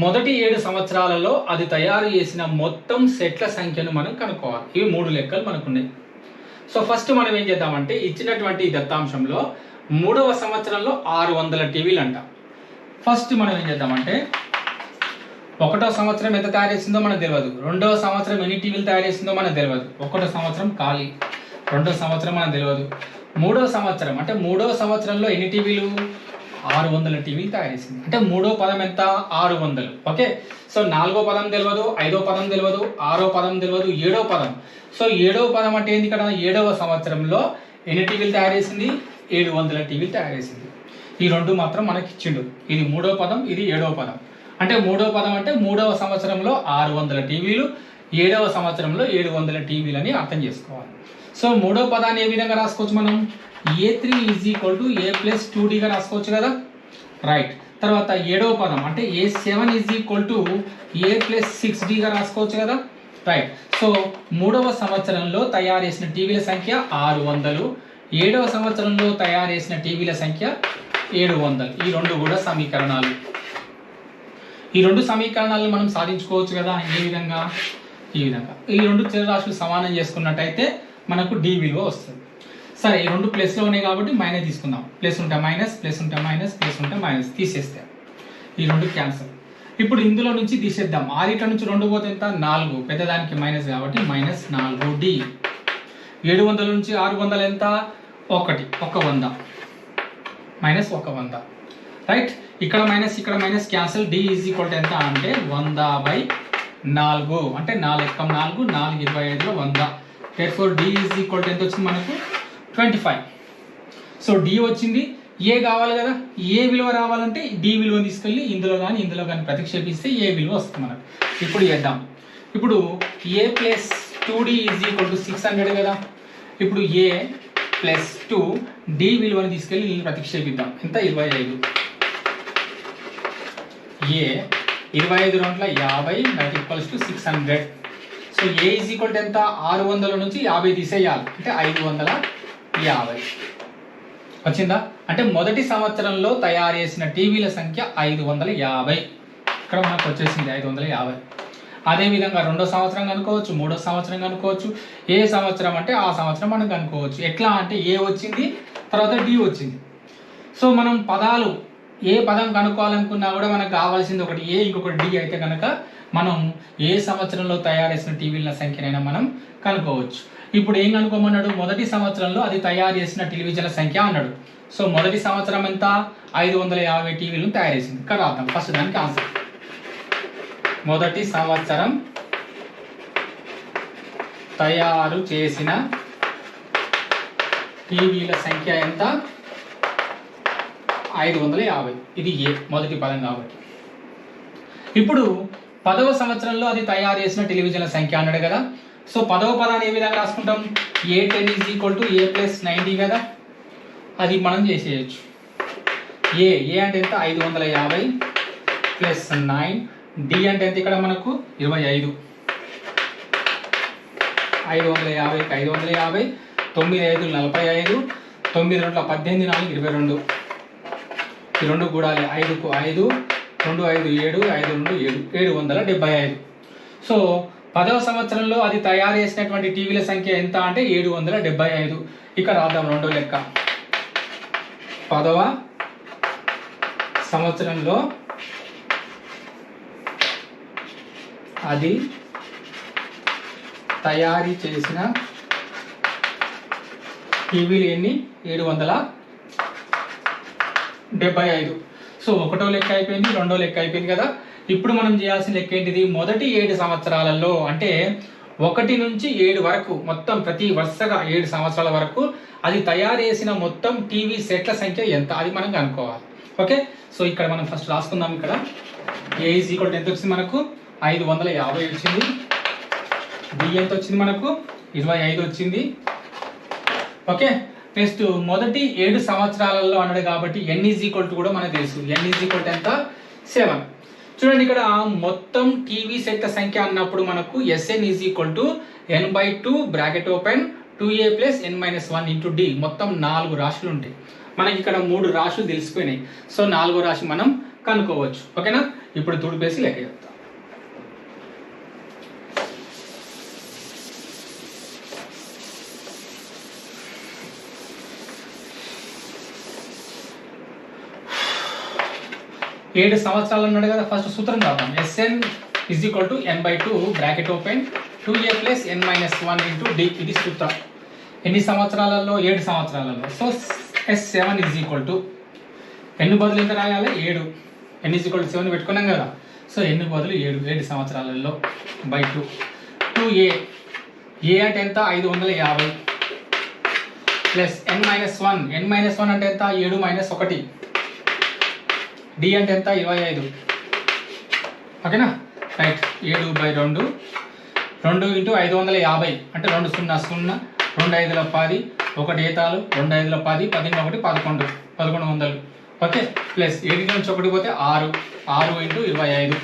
Speaker 1: మొదటి 7 సంవత్సరాలలో అది తయారు చేసిన మొత్తం సెట్ల సంఖ్యను మనం కనుక్కోవాలి. ఇవి 3 లెక్కలు మనకున్నాయి. సో ఫస్ట్ మనం ఏం చేద్దామంటే ఇచ్చినటువంటి దత్తాంశంలో 3వ సంవత్సరంలో 600 టీవీలు అంట. ఫస్ట్ మనం ఏం చేద్దామంటే 1వ సంవత్సరం ఎంత తయారు చేసిందో మనకు తెలియదు. 2వ సంవత్సరం ఎన్ని టీవీలు తయారు చేసిందో మనకు తెలియదు. 1వ సంవత్సరం ఖాళీ, 2వ సంవత్సరం మనకు తెలియదు. 3వ సంవత్సరం అంటే 3వ సంవత్సరంలో ఎన్ని టీవీలు 600 టీవీలు తయారు చేసింది. అంటే 3వ పదం ఎంత 600. ఓకే, సో 4వ పదం తెలియదు, 5వ పదం తెలియదు, 6వ పదం తెలియదు, 7వ పదం. సో 7వ పదం అంటే ఏంది, ఇక్కడ 7వ సంవత్సరంలో ఎన్ని టీవీలు తయారు చేసింది 700 టీవీలు తయారు చేసింది. ఈ రెండు మాత్రం మనకి ఇచ్చిండు. ఇది 3వ పదం, ఇది 7వ పదం. అంటే 3వ పదం అంటే 3వ సంవత్సరంలో 600 టీవీలు, 7వ సంవత్సరంలో 700 టీవీలు అని అర్థం చేసుకోవాలి. సో 3వ పదాన్ని ఏ విధంగా రాసుకోవచ్చు మనం A3 = A + 2Dగా రాసుకోవచ్చు కదా. రైట్, తర్వాత 7వ పదం అంటే A7 = A + 6Dగా రాసుకోవచ్చు కదా. రైట్, సో 3వ సంవత్సరంలో తయారు చేసిన టీవీల సంఖ్య 600, 7వ సంవత్సరంలో తయారు చేసిన టీవీల సంఖ్య 700. ఈ రెండు కూడా సమీకరణాలు. ఈ రెండు సమీకరణాలను మనం సాధించుకోవచ్చు కదా. ఏ విధంగా, ఈ విధంగా ఈ రెండు చరరాశులు సమానం చేసుకున్నట్టయితే మనకు D విలువ వస్తుంది. సరే, ఈ రెండు ప్లస్లో ఉన్నాయి కాబట్టి మైనస్ తీసుకుందాం. ప్లస్ ఉంటే మైనస్, ప్లస్ ఉంటే మైనస్, ప్లస్ ఉంటే మైనస్ తీసేస్తే ఈ రెండు క్యాన్సల్. ఇప్పుడు ఇందులో నుంచి తీసేద్దాం. 6 నుంచి 2 పోతే ఎంత 4, పెద్దదానికి మైనస్ కాబట్టి -4D. 700 నుంచి 600 ఎంత 1, 100 -100. రైట్, ఇక్కడ మైనస్ ఇక్కడ మైనస్ క్యాన్సల్. D = ఎంత అంటే 100/4 అంటే 4 × 4 4 25లో 100. therefore D = ఎంత వచ్చింది మనకు 25. సో D వచ్చింది. ఏ కావాలి కదా, ఏ విలువ రావాలంటే D విలువని తీసుకెళ్ళి ఇందులో కానీ ప్రతిక్షేపిస్తే ఏ విలువ వస్తుంది మనకు. ఇప్పుడు చేద్దాం. ఇప్పుడు A + 2D = 600 కదా. ఇప్పుడు A + 2 D విలువని తీసుకెళ్ళి ప్రతిక్షేపిద్దాం. ఎంత 25. A 25 2 50 = 600. సో A = ఎంత 600 నుంచి 50 తీసేయాలి అంటే 550 వచ్చిందా. అంటే మొదటి సంవత్సరంలో తయారు చేసిన టీవీల సంఖ్య 550. ఇక్కడ మనకు వచ్చేసింది 550. అదేవిధంగా 2వ సంవత్సరం కనుక్కోవచ్చు, 3వ సంవత్సరం కనుక్కోవచ్చు. ఏ సంవత్సరం అంటే ఆ సంవత్సరం మనం కనుక్కోవచ్చు. ఎట్లా అంటే A వచ్చింది, తర్వాత D వచ్చింది. సో మనం పదాలు ఏ పదం కనుక్కోవాలనుకున్నా కూడా మనకు కావాల్సింది ఒకటి A, ఇంకొకటి D అయితే కనుక మనం ఏ సంవత్సరంలో తయారు చేసిన టీవీల సంఖ్యనైనా మనం కనుక్కోవచ్చు. ఇప్పుడు ఏం కనుక్కోమన్నాడు, మొదటి సంవత్సరంలో అది తయారు చేసిన టెలివిజన్ల సంఖ్య అన్నాడు. సో మొదటి సంవత్సరం ఎంత 550 టీవీలను తయారు చేసింది. ఇక్కడ రాద్దాం ఫస్ట్ దానికి ఆన్సర్. మొదటి సంవత్సరం తయారు చేసిన టీవీల సంఖ్య ఎంత 550. ఇది ఏ మొదటి పదం కాబట్టి. ఇప్పుడు 10వ సంవత్సరంలో అది తయారు చేసిన టెలివిజన్ల సంఖ్య అన్నాడు కదా. సో పదవ పదాన్ని ఏ విధంగా రాసుకుంటాం, A10 is equal to A+90 కదా, అది మనం చేసేయచ్చు. ఏ అంటే ఎంత 550 ప్లస్ 9, డి అంటే ఎంత ఇక్కడ మనకు 25, 550 550, 9 5 45, 9 2 18 4 22, ఈ రెండు కూడాలి 5కు 5, 2 5 7, 5 2 7, 775. సో 10వ సంవత్సరంలో అది తయారు చేసినటువంటి టీవీల సంఖ్య ఎంత అంటే 775. ఇక రాద్దాం రెండో లెక్క. 10వ సంవత్సరంలో అది తయారీ చేసిన టీవీలు ఎన్ని, 775. సో ఒకటో లెక్క అయిపోయింది, రెండో లెక్క అయిపోయింది కదా. ఇప్పుడు మనం చేయాల్సిన లెక్క ఏంటిది, మొదటి 7 సంవత్సరాలలో అంటే 1 నుంచి 7 వరకు మొత్తం ప్రతి వరుసగా 7 సంవత్సరాల వరకు అది తయారు చేసిన మొత్తం టీవీ సెట్ల సంఖ్య ఎంత, అది మనం కనుక్కోవాలి. ఓకే, సో ఇక్కడ మనం ఫస్ట్ రాసుకుందాం. ఇక్కడ ఏ ఈజ్ ఈక్వల్ టు ఎంత వచ్చింది మనకు, 550 వచ్చింది. బి ఎంత వచ్చింది మనకు, 25 వచ్చింది. ఓకే, నెక్స్ట్ మొదటి 7 సంవత్సరాలలో అన్నాడు కాబట్టి ఎన్ ఈజ్ ఈక్వల్ టు కూడా మనకు తెలుసు. ఎన్ ఈజ్ ఈక్వల్ టు ఎంత, 7. చూడండి ఇక్కడ మొత్తం టీవీ సెట్ల సంఖ్య అన్నప్పుడు మనకు Sn is equal to n/2 bracket open 2a plus n-1 into d. మొత్తం 4 రాశులు ఉంటాయి. మనకి ఇక్కడ 3 రాశులు తెలిసిపోయినాయి. సో 4వ రాశి మనం కనుక్కోవచ్చు. ఓకేనా, ఇప్పుడు తుడిపేసి లెక్క చెప్తాం. ఏడు సంవత్సరాలు అన్నాడు కదా, ఫస్ట్ సూత్రం రాద్దాం. Sn is equal to n/2 bracket open 2a plus n-1 into d. ఇది సూత్రం. ఎన్ని సంవత్సరాలలో, 7 సంవత్సరాలలో. So S7 is equal to ఎన్ని బదులు ఎంత రాయాలి, 7. n ఈజ్ ఈక్వల్ టు 7 పెట్టుకున్నాం కదా. సో ఎన్ని బదులు 7 సంవత్సరాలలో బై 2. 2a ఏ అంటే ఎంత, 550 ప్లస్ n-1. n-1 అంటే ఎంత, 7 మైనస్ 1. డి అంటే ఎంత, 25. ఓకేనా, రైట్. 7/2 2 ఇంటూ 550 అంటే 2 0 0, 2 5ల 10, 1 ఏతాలు, 2 5ల 10, 10 1 11, 1100. ఓకే, ప్లస్ 7 నుంచి 1 పోతే 6, 6 ఇంటూ 25,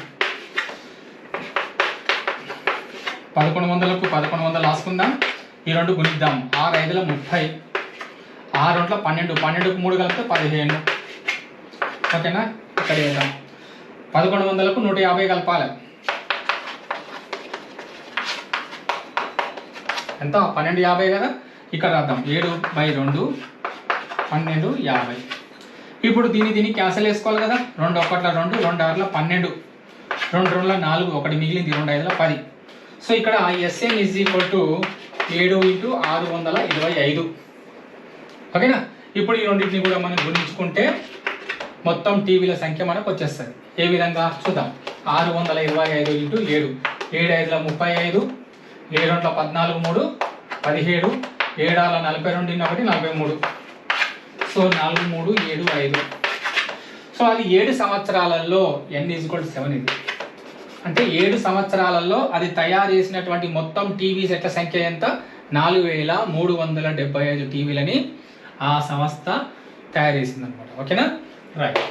Speaker 1: 1100కు 1100 రాసుకుందాం. ఈ 2 గుణిద్దాం. 6 5ల 30, 6 2ల 12, 12కు 3 కలిపితే 15. ఓకేనా, ఇక్కడ వేద్దాం. 1100కు 150 కలపాలి. ఎంత, 1250 కదా. ఇక్కడ రాద్దాం. 7/2 1250. ఇప్పుడు దీన్ని క్యాన్సిల్ చేసుకోవాలి కదా. 2 1ల 2, 2 6ల 12, 2 2ల 4, 1 మిగిలింది, 2 5ల 10. సో ఇక్కడ Sn is equal to 7 into 625. ఓకేనా, ఇప్పుడు ఈ రెండింటిని కూడా మనం గుణించుకుంటే మొత్తం టీవీల సంఖ్య మనకు వచ్చేస్తుంది. ఏ విధంగా చూద్దాం. 625 ఇంటూ 7, 7 5ల 35, 7 2ల 14 3 17, 7 6ల 42 1 43. సో 4 3 7 5. సో అది 7 సంవత్సరాలలో n ఈజ్ ఈక్వల్ టు 7. ఇది అంటే 7 సంవత్సరాలలో అది తయారు చేసినటువంటి మొత్తం టీవీ సెట్ల సంఖ్య ఎంత, 4375 టీవీలని ఆ సంస్థ తయారు చేసింది అనమాట. ఓకేనా, రైట్.